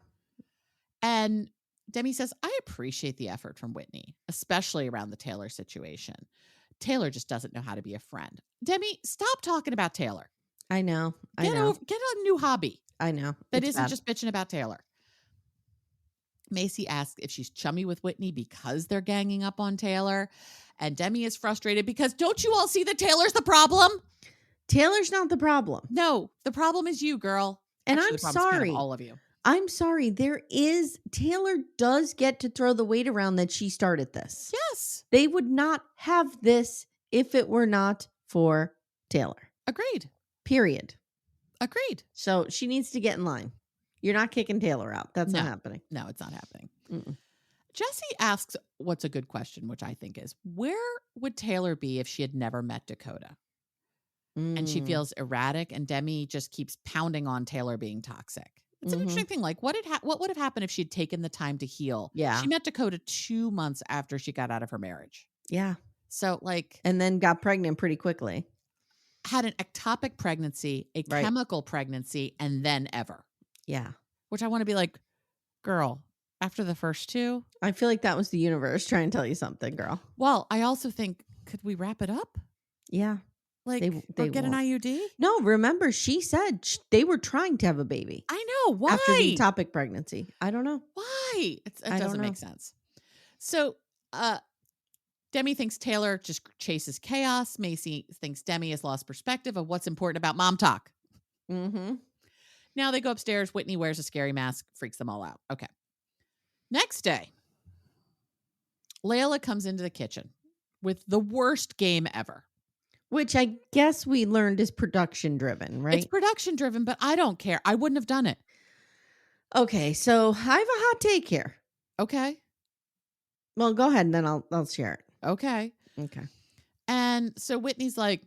And Demi says, I appreciate the effort from Whitney, especially around the Taylor situation. Taylor just doesn't know how to be a friend. Demi, stop talking about Taylor. I know. Get a new hobby. I know. That isn't just bitching about Taylor. Macy asks if she's chummy with Whitney because they're ganging up on Taylor. And Demi is frustrated because don't you all see that Taylor's the problem? Taylor's not the problem. No, the problem is you, girl. And Actually, I'm sorry. Kind of all of you. I'm sorry. Taylor does get to throw the weight around that she started this. Yes. They would not have this if it were not for Taylor. Agreed. Period. Agreed. So she needs to get in line. You're not kicking Taylor out. That's not happening. No, it's not happening. Jesse asks what's a good question, which I think is, where would Taylor be if she had never met Dakota? And she feels erratic, and Demi just keeps pounding on Taylor being toxic. It's an interesting thing. Like, what would have happened if she'd taken the time to heal? Yeah. She met Dakota 2 months after she got out of her marriage. Yeah. So, like... And then got pregnant pretty quickly. Had an ectopic pregnancy, a chemical pregnancy, and then ever. Yeah. Which I want to be like, girl, after the first 2? I feel like that was the universe trying to tell you something, girl. Well, I also think, could we wrap it up? Yeah. Like, they get an IUD? No, remember, she said they were trying to have a baby. I know. Why? After the ectopic pregnancy. I don't know. Why? It doesn't make sense. So, Demi thinks Taylor just chases chaos. Macy thinks Demi has lost perspective of what's important about mom talk. Mm-hmm. Now they go upstairs. Whitney wears a scary mask, freaks them all out. Okay. Next day, Layla comes into the kitchen with the worst game ever. Which I guess we learned is production driven, right? It's production driven, but I don't care. I wouldn't have done it. Okay, so I have a hot take here. Okay. Well, go ahead and then I'll share it. Okay. Okay. And so Whitney's like,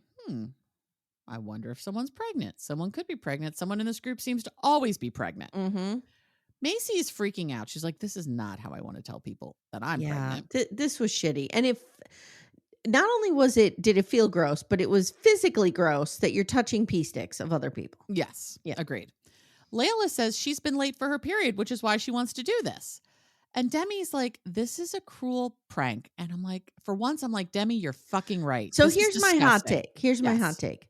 I wonder if someone's pregnant. Someone could be pregnant. Someone in this group seems to always be pregnant. Mm-hmm. Macy is freaking out. She's like, this is not how I want to tell people that I'm pregnant. This was shitty. And if not only did it feel gross, but it was physically gross that you're touching pee sticks of other people. Yes. Yeah. Agreed. Layla says she's been late for her period, which is why she wants to do this. And Demi's like, this is a cruel prank. And I'm like, for once, I'm like, Demi, you're fucking right. So this here's my hot take. Here's my hot take.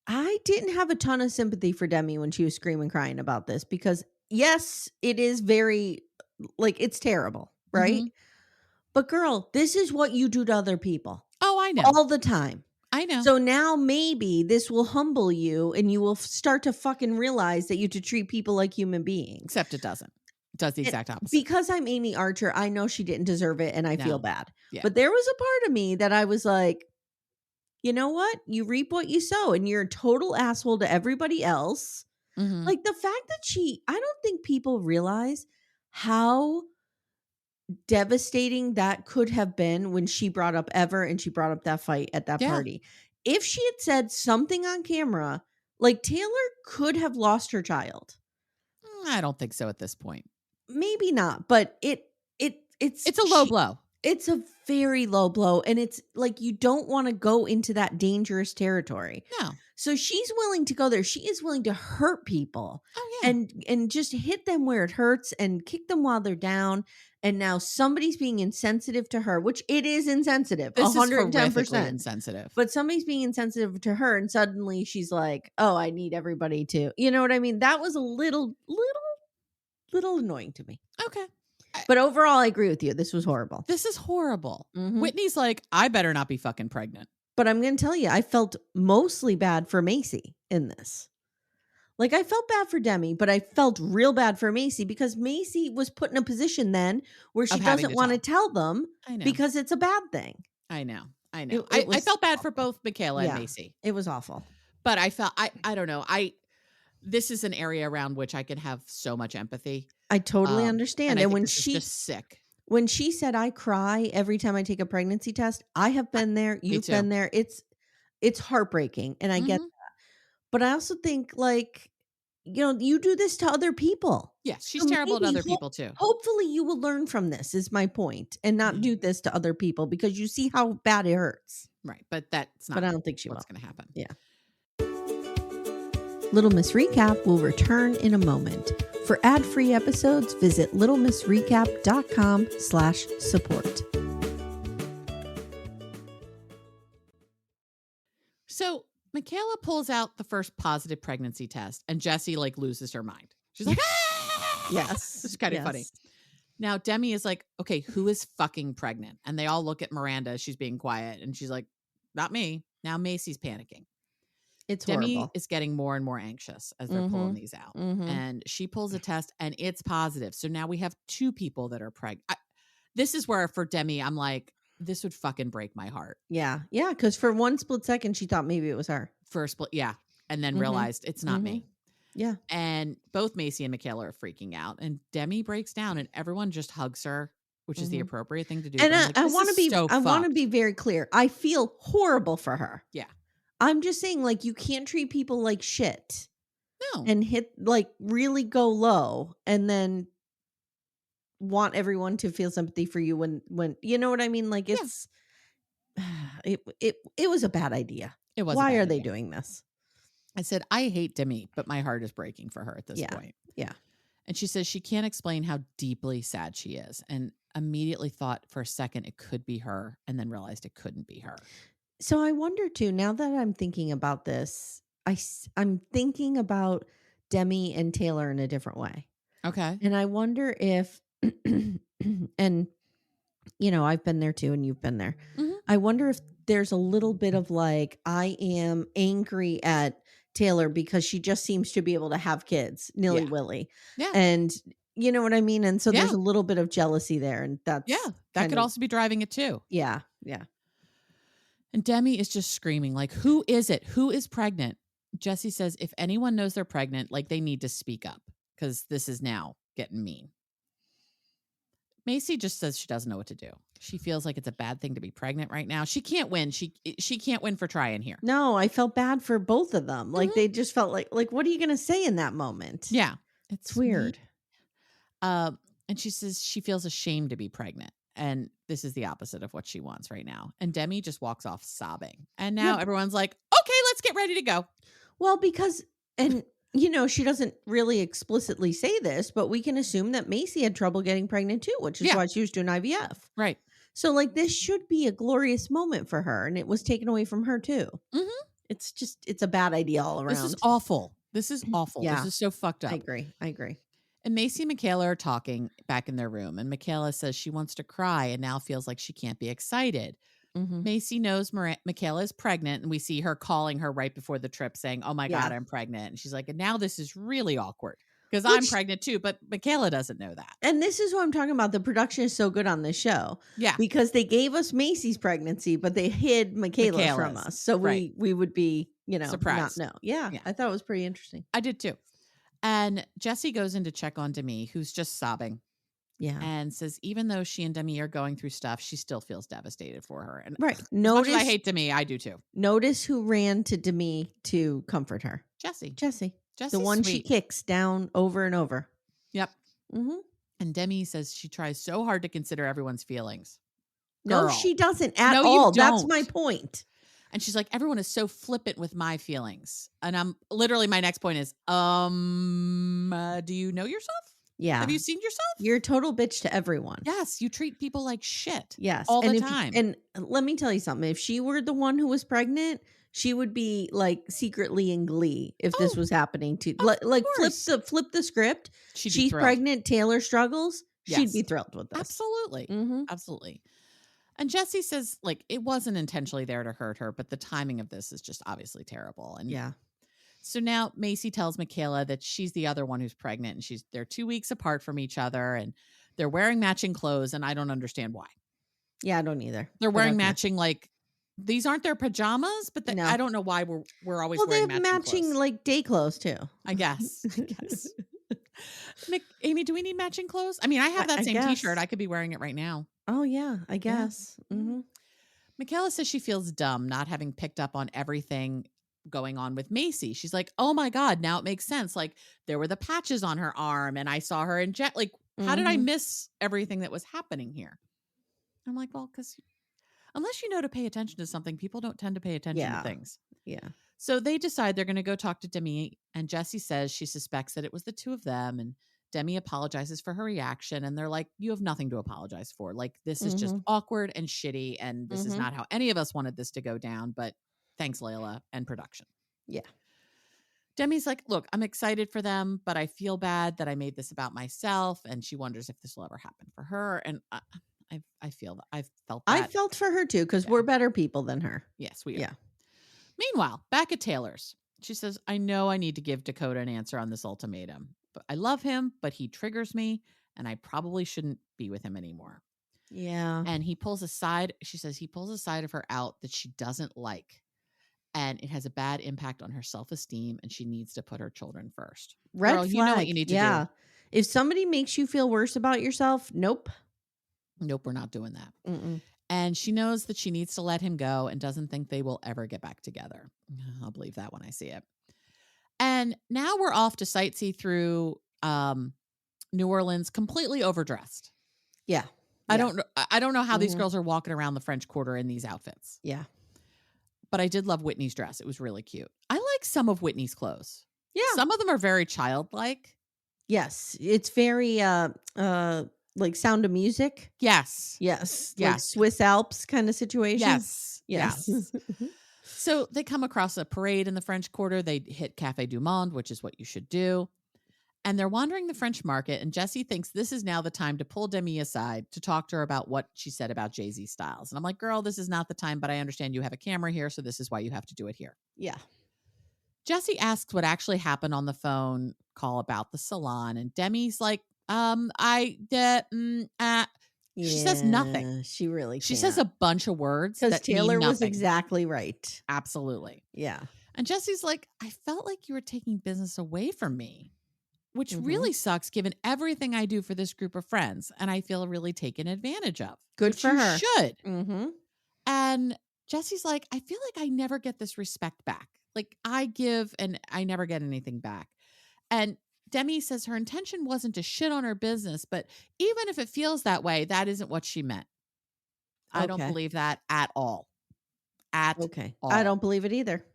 I didn't have a ton of sympathy for Demi when she was screaming, crying about this because yes, it is very, like, it's terrible, right? Mm-hmm. But girl, this is what you do to other people. Oh, I know. All the time. I know. So now maybe this will humble you and you will start to fucking realize that you have to treat people like human beings. Except it doesn't. It does the exact opposite. Because I'm Amy Archer, I know she didn't deserve it and I feel bad. Yeah. But there was a part of me that I was like, you know what? You reap what you sow and you're a total asshole to everybody else. Mm-hmm. Like the fact that I don't think people realize how devastating that could have been when she brought up Ever and she brought up that fight at that party. If she had said something on camera, like Taylor could have lost her child. I don't think so at this point. Maybe not, but it's a low blow. It's a very low blow. And it's like you don't want to go into that dangerous territory. No. So she's willing to go there. She is willing to hurt people. Oh, yeah. And just hit them where it hurts and kick them while they're down. And now somebody's being insensitive to her, which it is insensitive. This 110%. is horrifically insensitive. But somebody's being insensitive to her. And suddenly she's like, oh, I need everybody to, you know what I mean? That was a little annoying to me. Okay. But overall, I agree with you. This was horrible. This is horrible. Mm-hmm. Whitney's like, I better not be fucking pregnant. But I'm going to tell you, I felt mostly bad for Macy in this. Like, I felt bad for Demi, but I felt real bad for Macy because Macy was put in a position then where she doesn't want to tell them because it's a bad thing. I know. I felt bad for both Michaela and Macy. It was awful. But I felt, I don't know. This is an area around which I can have so much empathy. I totally understand. And when she's just sick. When she said, I cry every time I take a pregnancy test, I have been there. You've been there. It's heartbreaking. And I get that. But I also think, like, you know, you do this to other people. Yes, she's terrible to other people too. Hopefully you will learn from this is my point and not do this to other people because you see how bad it hurts. Right. But that's not But I don't think what's going to happen. Yeah. Little Miss Recap will return in a moment. For ad-free episodes, visit littlemissrecap.com/support. So Michaela pulls out the first positive pregnancy test and Jessie like loses her mind. She's like, ah! Yes. It's kind of funny. Now Demi is like, okay, who is fucking pregnant? And they all look at Miranda. She's being quiet. And she's like, not me. Now Macy's panicking. It's Demi horrible. is getting more and more anxious as they're pulling these out. And she pulls a test and it's positive. So now we have two people that are pregnant. This is where for Demi, I'm like, this would fucking break my heart. Yeah. Yeah. Because for one split second, she thought maybe it was her. For a split. Yeah. And then realized it's not me. Yeah. And both Macy and Michaela are freaking out. And Demi breaks down and everyone just hugs her, which is the appropriate thing to do. And I want to be very clear. I feel horrible for her. Yeah. I'm just saying, like, you can't treat people like shit. No. And really go low and then want everyone to feel sympathy for you when you know what I mean? Like, it's it was a bad idea. It was. Why are they doing this? I said, I hate Demi, but my heart is breaking for her at this point. Yeah. And she says she can't explain how deeply sad she is. And immediately thought for a second it could be her and then realized it couldn't be her. So I wonder too, now that I'm thinking about this, I'm thinking about Demi and Taylor in a different way. Okay. And I wonder if, and you know, I've been there too, and you've been there. I wonder if there's a little bit of like, I am angry at Taylor because she just seems to be able to have kids nilly-willy. Yeah. And you know what I mean? And so there's a little bit of jealousy there. And that's that could also be driving it too. Yeah. Yeah. And Demi is just screaming, like, who is it? Who is pregnant? Jesse says, if anyone knows they're pregnant, like, they need to speak up because this is now getting mean. Macy just says she doesn't know what to do. She feels like it's a bad thing to be pregnant right now. She can't win. She can't win for trying here. No, I felt bad for both of them. Like, Mhm. they just felt like, what are you going to say in that moment? Yeah. It's weird. And she says she feels ashamed to be pregnant. And this is the opposite of what she wants right now. And Demi just walks off sobbing. And now everyone's like, okay, let's get ready to go. Well, because, and she doesn't really explicitly say this, but we can assume that Macy had trouble getting pregnant too, which is why she was doing IVF. Right. So, like, this should be a glorious moment for her, and it was taken away from her too. Mm-hmm. It's a bad idea all around. This is awful. Yeah. This is so fucked up. I agree. And Macy and Michaela are talking back in their room, and Michaela says she wants to cry and now feels like she can't be excited. Mm-hmm. Macy knows Michaela is pregnant, and we see her calling her right before the trip saying, oh my God, I'm pregnant. And she's like, and now this is really awkward because I'm pregnant too, but Michaela doesn't know that. And this is what I'm talking about. The production is so good on this show. Yeah. Because they gave us Macy's pregnancy, but they hid Michaela's from us. So we would be, surprised. Not know. Yeah, I thought it was pretty interesting. I did too. And Jesse goes in to check on Demi, who's just sobbing. Yeah. And says even though she and Demi are going through stuff, she still feels devastated for her. And right. As much as I hate Demi, I do too. Notice who ran to Demi to comfort her. Jessie. The one she kicks down over and over. Yep. Mm-hmm. And Demi says she tries so hard to consider everyone's feelings. Girl. No, she doesn't at all. That's my point. And she's like, everyone is so flippant with my feelings. And I'm literally, my next point is, do you know yourself? Yeah. Have you seen yourself? You're a total bitch to everyone. Yes. You treat people like shit. Yes. All the time. And let me tell you something. If she were the one who was pregnant, she would be like secretly in glee if this was happening to like flip the script. She's pregnant. Taylor struggles. Yes. She'd be thrilled with this. Absolutely. Mm-hmm. Absolutely. And Jesse says, like, it wasn't intentionally there to hurt her, but the timing of this is just obviously terrible. And yeah. So now Macy tells Michaela that she's the other one who's pregnant, and they're 2 weeks apart from each other, and they're wearing matching clothes, and I don't understand why. Yeah, I don't either. They're wearing matching, like, these aren't their pajamas, but I don't know why we're always wearing they have matching clothes. Like day clothes too. I guess. Amy, do we need matching clothes? I mean, I have that same t-shirt. I could be wearing it right now. Oh yeah, I guess. Yeah. Mm-hmm. Michaela says she feels dumb not having picked up on everything going on with Macy. She's like, oh my God, now it makes sense. Like, there were the patches on her arm and I saw her in jet. Like, how did I miss everything that was happening here? I'm like, well, because unless you know to pay attention to something, people don't tend to pay attention to things. Yeah. So they decide they're going to go talk to Demi, and Jessie says she suspects that it was the two of them, and Demi apologizes for her reaction, and they're like, you have nothing to apologize for. Like, this is just awkward and shitty, and this is not how any of us wanted this to go down, but thanks, Layla and production. Yeah. Demi's like, look, I'm excited for them, but I feel bad that I made this about myself, and she wonders if this will ever happen for her, and I feel that. I've felt that. I felt for her too, because we're better people than her. Yes, we are. Yeah. Meanwhile, back at Taylor's, she says, I know I need to give Dakota an answer on this ultimatum, but I love him, but he triggers me, and I probably shouldn't be with him anymore. Yeah. And he pulls aside, she says he pulls a side of her out that she doesn't like, and it has a bad impact on her self-esteem, and she needs to put her children first. Red Girl, flag. you know what you need to do. If somebody makes you feel worse about yourself, nope, we're not doing that. Mm-mm. And she knows that she needs to let him go and doesn't think they will ever get back together. I'll believe that when I see it. And now we're off to sightsee through New Orleans, completely overdressed. Yeah. I don't know how these girls are walking around the French Quarter in these outfits. Yeah. But I did love Whitney's dress. It was really cute. I like some of Whitney's clothes. Yeah. Some of them are very childlike. Yes. It's very like Sound of Music. Yes. Like Swiss Alps kind of situation. Yes. So they come across a parade in the French Quarter. They hit Café du Monde, which is what you should do. And they're wandering the French market. And Jessie thinks this is now the time to pull Demi aside to talk to her about what she said about Jay-Z Styles. And I'm like, girl, this is not the time, but I understand you have a camera here. So this is why you have to do it here. Yeah. Jessie asks what actually happened on the phone call about the salon. And Demi's like, Yeah. She says nothing. She really She can't. says a bunch of words Because that mean Taylor was nothing. exactly right. Absolutely. Yeah. And Jesse's like, I felt like you were taking business away from me, which Mhm. really sucks given everything I do for this group of friends. And I feel really taken advantage of. Good which for you her. should. Mm-hmm. And Jesse's like, I feel like I never get this respect back. Like I give and I never get anything back. And Demi says her intention wasn't to shit on her business, but even if it feels that way, that isn't what she meant. I don't Okay. believe that at all. At Okay. all. I don't believe it either.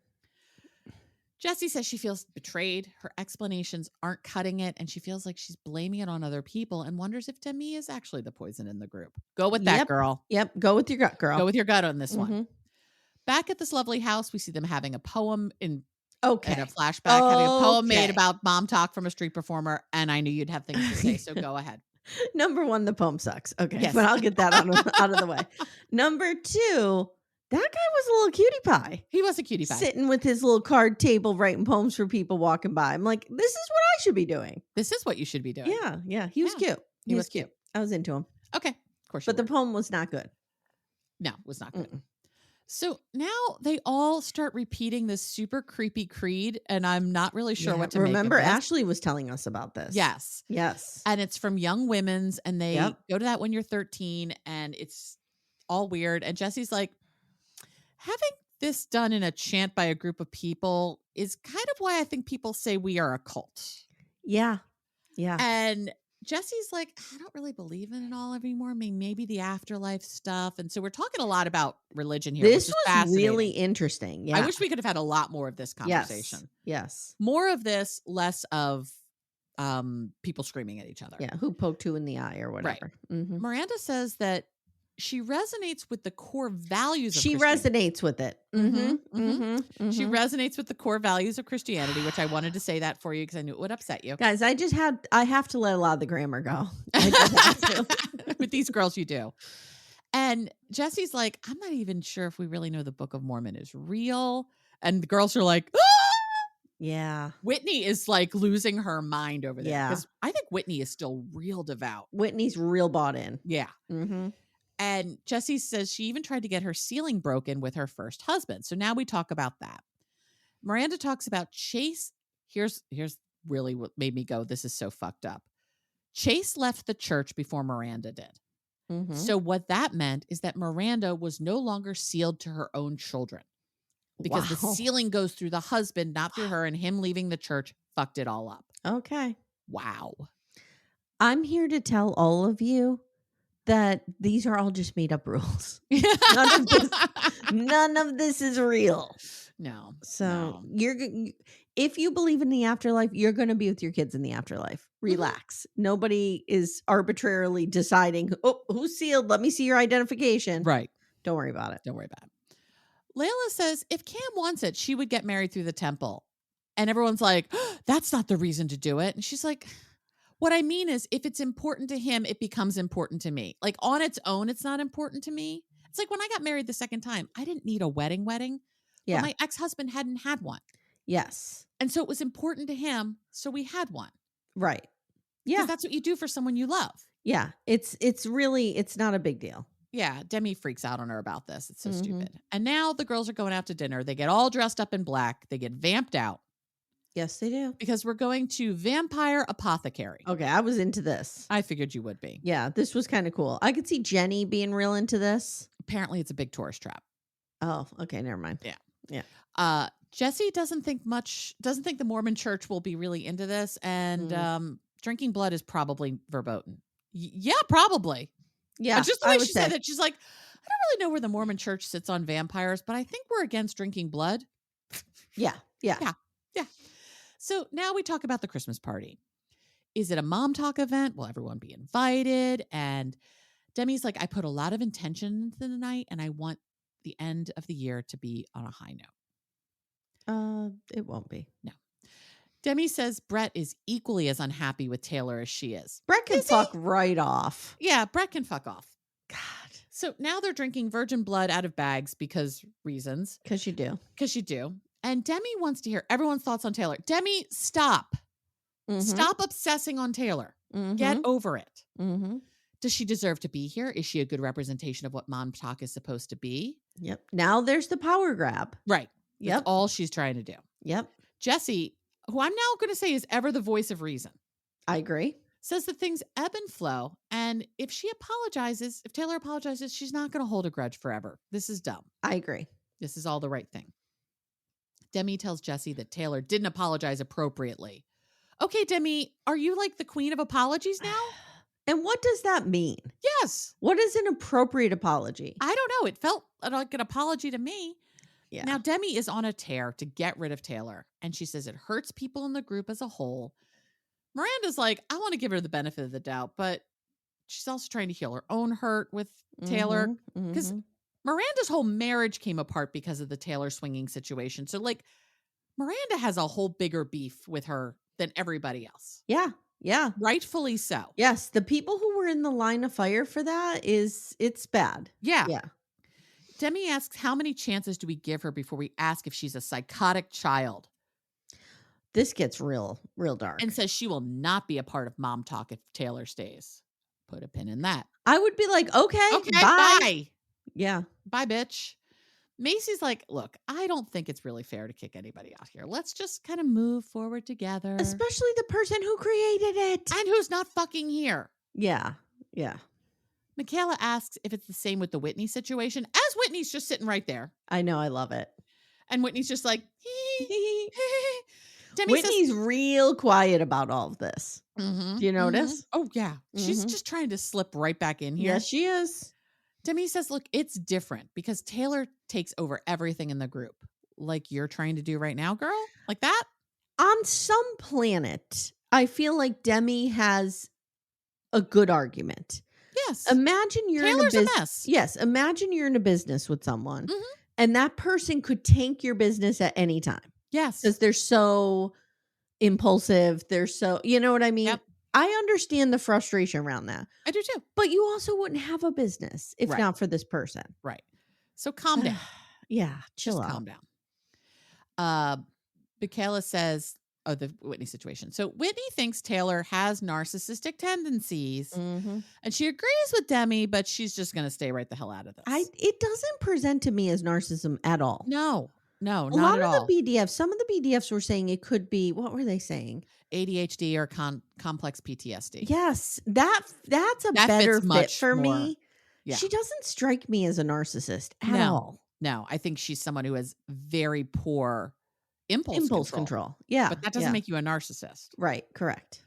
Jessie says she feels betrayed. Her explanations aren't cutting it, and she feels like she's blaming it on other people and wonders if Demi is actually the poison in the group. Go with that, girl. Yep. Go with your gut, girl. Go with your gut on this one. Mm-hmm. Back at this lovely house, we see them having a poem in a flashback, Okay. having a poem made about mom talk from a street performer, and I knew you'd have things to say, so go ahead. Number one, the poem sucks. Okay, Yes. but I'll get that out of the way. Number two, that guy was a little cutie pie. He was a cutie pie. Sitting with his little card table writing poems for people walking by. I'm like, this is what I should be doing. This is what you should be doing. Yeah. He was cute. He was cute. I was into him. Okay. Of course. But the poem was not good. No, it was not good. Mm-mm. So now they all start repeating this super creepy creed, and I'm not really sure what to remember, make of this. Ashley was telling us about this. Yes. And it's from Young Women's, and they go to that when you're 13, and it's all weird. And Jesse's like, having this done in a chant by a group of people is kind of why I think people say we are a cult. Yeah. And Jesse's like, I don't really believe in it all anymore. I mean, maybe the afterlife stuff. And so we're talking a lot about religion here. This was really interesting. Yeah. I wish we could have had a lot more of this conversation. Yes. More of this, less of people screaming at each other. Yeah. Who poked who in the eye or whatever. Right. Mm-hmm. Miranda says that she resonates with the core values of She resonates with it. She resonates with the core values of Christianity, which I wanted to say that for you because I knew it would upset you. Guys, I have to let a lot of the grammar go. I just have to. With these girls, you do. And Jesse's like, I'm not even sure if we really know the Book of Mormon is real. And the girls are like, ah! Yeah. Whitney is like losing her mind over there. Yeah. Because I think Whitney is still real devout. Whitney's real bought in. Yeah. Mm-hmm. And Jessie says she even tried to get her ceiling broken with her first husband. So now we talk about that. Miranda talks about Chase. Here's really what made me go, this is so fucked up. Chase left the church before Miranda did. Mm-hmm. So what that meant is that Miranda was no longer sealed to her own children. Because the sealing goes through the husband, not through her, and him leaving the church fucked it all up. Okay. Wow. I'm here to tell all of you that these are all just made up rules. None of this is real. No. So if you believe in the afterlife, you're going to be with your kids in the afterlife. Relax. Mm-hmm. Nobody is arbitrarily deciding, who's sealed? Let me see your identification. Right. Don't worry about it. Layla says if Cam wants it, she would get married through the temple. And everyone's like, that's not the reason to do it. And she's like, what I mean is, if it's important to him, it becomes important to me. Like on its own, it's not important to me. It's like when I got married the second time, I didn't need a wedding. Yeah. But my ex-husband hadn't had one. Yes. And so it was important to him. So we had one. Right. Yeah. Because that's what you do for someone you love. Yeah. It's not a big deal. Yeah. Demi freaks out on her about this. It's so stupid. And now the girls are going out to dinner. They get all dressed up in black. They get vamped out. Yes, they do. Because we're going to Vampire Apothecary. Okay, I was into this. I figured you would be. Yeah, this was kind of cool. I could see Jenny being real into this. Apparently, it's a big tourist trap. Oh, okay, never mind. Yeah. Jessie doesn't think the Mormon church will be really into this. And drinking blood is probably verboten. Yeah, probably. Yeah. Just the way she said it, she's like, I don't really know where the Mormon church sits on vampires, but I think we're against drinking blood. Yeah. So now we talk about the Christmas party. Is it a mom talk event? Will everyone be invited? And Demi's like, I put a lot of intention into the night, and I want the end of the year to be on a high note. It won't be. No. Demi says Brett is equally as unhappy with Taylor as she is. Brett can fuck right off. Yeah, Brett can fuck off. God. So now they're drinking virgin blood out of bags because reasons. Because you do. And Demi wants to hear everyone's thoughts on Taylor. Demi, stop. Stop obsessing on Taylor. Get over it. Does she deserve to be here? Is she a good representation of what mom talk is supposed to be? Yep. Now there's the power grab. Right. That's Yep. all she's trying to do. Yep. Jesse, who I'm now going to say is ever the voice of reason, I agree. says that things ebb and flow. And if Taylor apologizes, she's not going to hold a grudge forever. This is dumb. I agree. This is all the right thing. Demi tells Jesse that Taylor didn't apologize appropriately. Okay, Demi, are you like the queen of apologies now? And what does that mean? Yes. What is an appropriate apology? I don't know. It felt like an apology to me. Yeah. Now, Demi is on a tear to get rid of Taylor, and she says it hurts people in the group as a whole. Miranda's like, I want to give her the benefit of the doubt, but she's also trying to heal her own hurt with Taylor, because Miranda's whole marriage came apart because of the Taylor swinging situation. So, like, Miranda has a whole bigger beef with her than everybody else. Yeah. Yeah. Rightfully so. Yes. The people who were in the line of fire for that it's bad. Yeah. Yeah. Demi asks, how many chances do we give her before we ask if she's a psychotic child? This gets real dark. And says she will not be a part of mom talk if Taylor stays. Put a pin in that. I would be like, okay, bye. Yeah. Bye, bitch. Macy's like, look, I don't think it's really fair to kick anybody out here. Let's just kind of move forward together. Especially the person who created it. And who's not fucking here. Yeah. Yeah. Michaela asks if it's the same with the Whitney situation, as Whitney's just sitting right there. I know. I love it. And Whitney's just like, Demi Whitney's real quiet about all of this. Do you notice? Oh, yeah. She's just trying to slip right back in here. Yes, she is. Demi says, look, it's different because Taylor takes over everything in the group. Like you're trying to do right now, girl? Like that? On some planet, I feel like Demi has a good argument. Yes. Imagine you're Taylor's in a mess. Yes. Imagine you're in a business with someone and that person could tank your business at any time. Yes. Because they're so impulsive. They're so, you know what I mean? Yep. I understand the frustration around that. I do too. But you also wouldn't have a business if not for this person. Right. So calm down. Yeah. Chill out. Calm down. Michaela says, the Whitney situation. So Whitney thinks Taylor has narcissistic tendencies and she agrees with Demi, but she's just going to stay right the hell out of this. It doesn't present to me as narcissism at all. No, not at all. A lot of the BDFs, some of the BDFs were saying it could be, what were they saying? ADHD or complex PTSD. Yes, that's a better fit for me. Yeah. She doesn't strike me as a narcissist at all. No, I think she's someone who has very poor impulse control. Yeah. But that doesn't make you a narcissist. Right. Correct.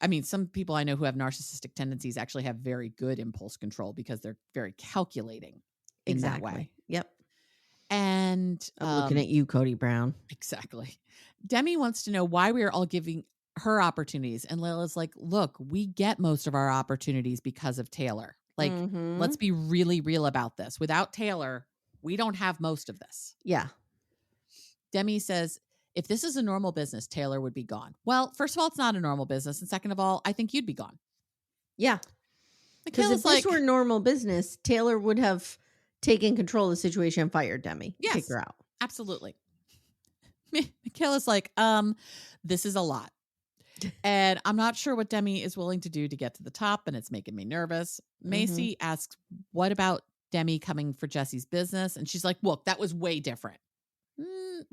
I mean, some people I know who have narcissistic tendencies actually have very good impulse control because they're very calculating in that way. Yep. And I'm looking at you, Cody Brown. Exactly. Demi wants to know why we are all giving her opportunities. And Layla's like, look, we get most of our opportunities because of Taylor. Like, let's be really real about this. Without Taylor, we don't have most of this. Yeah. Demi says, if this is a normal business, Taylor would be gone. Well, first of all, it's not a normal business. And second of all, I think you'd be gone. Yeah. Because if this were normal business, Taylor would have taken control of the situation and fired Demi. Yes. Kick her out. Absolutely. Michaela's like, this is a lot. And I'm not sure what Demi is willing to do to get to the top, and it's making me nervous. Macy asks, what about Demi coming for Jesse's business? And she's like, look, that was way different.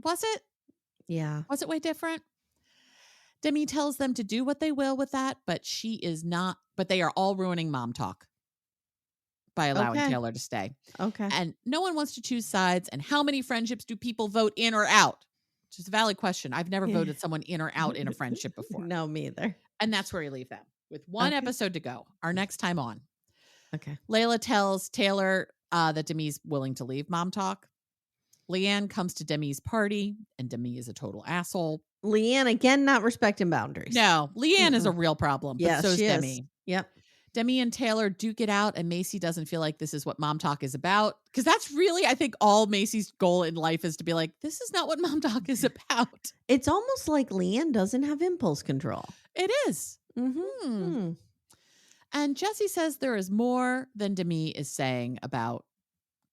Was it? Yeah. Was it way different? Demi tells them to do what they will with that, but she is not, but they are all ruining mom talk by allowing Taylor to stay. Okay. And no one wants to choose sides. And how many friendships do people vote in or out? Which is a valid question. I've never voted someone in or out in a friendship before. No, me either. And that's where we leave them with one episode to go. Our next time on. Okay. Layla tells Taylor that Demi's willing to leave mom talk. Leanne comes to Demi's party, and Demi is a total asshole. Leanne, again, not respecting boundaries. No, Leanne is a real problem, but so is Demi. Yep. Demi and Taylor duke it out, and Macy doesn't feel like this is what mom talk is about. Because that's really, I think, all Macy's goal in life is to be like, this is not what mom talk is about. It's almost like Leanne doesn't have impulse control. It is. And Jesse says there is more than Demi is saying about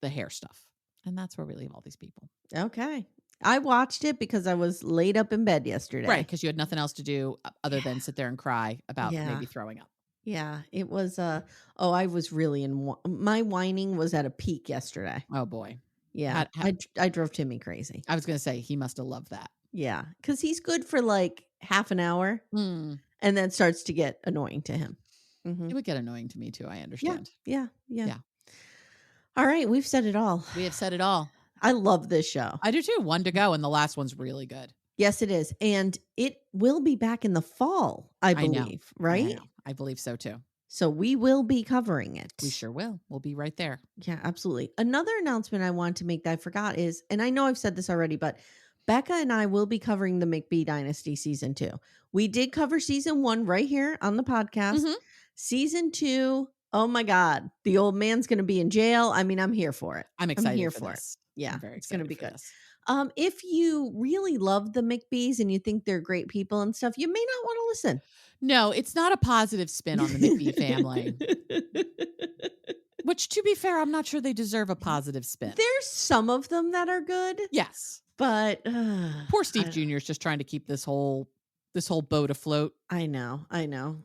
the hair stuff. And that's where we leave all these people. Okay. I watched it because I was laid up in bed yesterday. Right, because you had nothing else to do other than sit there and cry about maybe throwing up. Yeah, it was, I was really my whining was at a peak yesterday. Oh boy. Yeah, I drove Timmy crazy. I was going to say, he must have loved that. Yeah, because he's good for like half an hour Mm. and then starts to get annoying to him. It would get annoying to me too. I understand. Yeah. All right, we've said it all. We have said it all. I love this show. I do too. One to go, and the last one's really good. Yes, it is. And it will be back in the fall, I believe, right? I believe so too. So we will be covering it. We sure will. We'll be right there. Yeah, absolutely. Another announcement I want to make that I forgot is, and I know I've said this already, but Becca and I will be covering the McBee Dynasty season 2. We did cover season 1 right here on the podcast. Mhm. Season 2, oh my God, the old man's going to be in jail. I mean, I'm here for it. I'm excited here for it. this. Yeah, I'm very it's going to excited be for good. this. If you really love the McBees and you think they're great people and stuff, you may not want to listen. No, it's not a positive spin on the McBee family. Which, to be fair, I'm not sure they deserve a positive spin. There's some of them that are good. Yes. But poor Steve Jr. is just trying to keep this whole boat afloat. I know.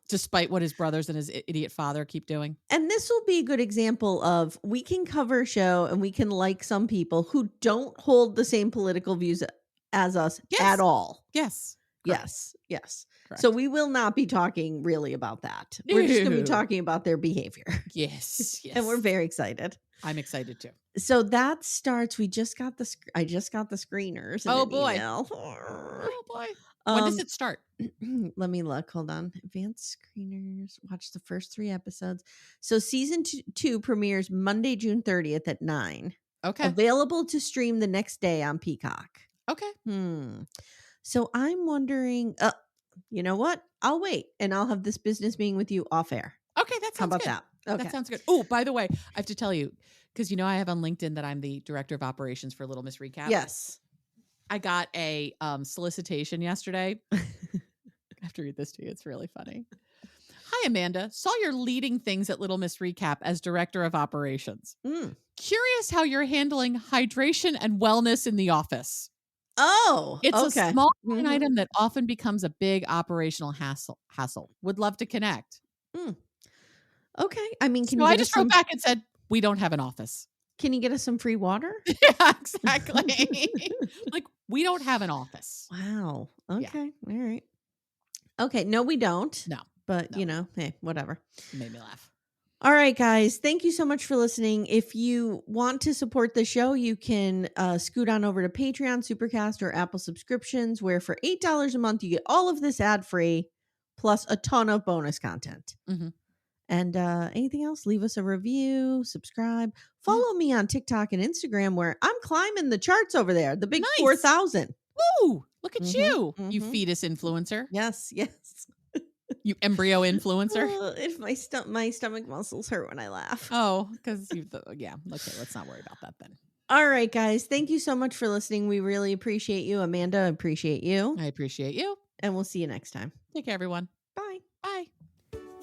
Despite what his brothers and his idiot father keep doing. And this will be a good example of we can cover a show and we can like some people who don't hold the same political views as us at all. Yes. Correct. Yes. Correct. So we will not be talking really about that. We're just going to be talking about their behavior. Yes. And we're very excited. I'm excited too. So that starts. I just got the screeners. Oh boy. Email. Oh boy. When does it start? Let me look. Hold on. Advanced screeners. Watch the first 3 episodes. So season 2 premieres Monday, June 30th at 9. Okay. Available to stream the next day on Peacock. Okay. So I'm wondering, you know what? I'll wait and I'll have this business meeting with you off air. Okay. That sounds How about good. that? Okay. That sounds good. Oh, by the way, I have to tell you, because I have on LinkedIn that I'm the director of operations for Little Miss Recap. Yes. I got a solicitation yesterday. I have to read this to you. It's really funny. Hi, Amanda. Saw you're leading things at Little Miss Recap as director of operations. Curious how you're handling hydration and wellness in the office. Oh, it's a small item that often becomes a big operational hassle. Would love to connect. Okay. I mean, I just wrote back and said, we don't have an office. Can you get us some free water? Yeah, exactly. Like, we don't have an office. Wow. Okay. Yeah. All right. Okay. No, we don't. No. But, hey, whatever. It made me laugh. All right, guys. Thank you so much for listening. If you want to support the show, you can scoot on over to Patreon, Supercast, or Apple subscriptions, where for $8 a month, you get all of this ad-free, plus a ton of bonus content. And anything else, leave us a review, subscribe. Follow me on TikTok and Instagram, where I'm climbing the charts over there. The big 4,000. Woo! Look at you, you fetus influencer. Yes. You embryo influencer. If my stomach muscles hurt when I laugh. Oh, because yeah. Okay, let's not worry about that then. All right, guys. Thank you so much for listening. We really appreciate you. Amanda, I appreciate you. I appreciate you. And we'll see you next time. Take care, everyone. Bye. Bye.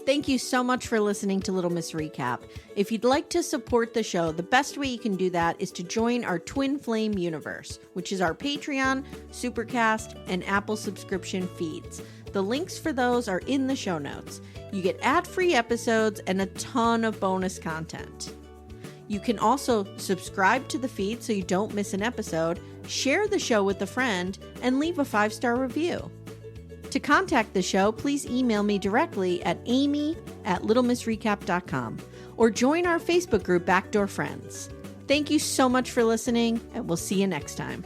Thank you so much for listening to Little Miss Recap. If you'd like to support the show, the best way you can do that is to join our Twin Flame universe, which is our Patreon, Supercast, and Apple subscription feeds. The links for those are in the show notes. You get ad-free episodes and a ton of bonus content. You can also subscribe to the feed so you don't miss an episode, share the show with a friend, and leave a 5-star review. To contact the show, please email me directly at amy@littlemissrecap.com or join our Facebook group Backdoor Friends. Thank you so much for listening, and we'll see you next time.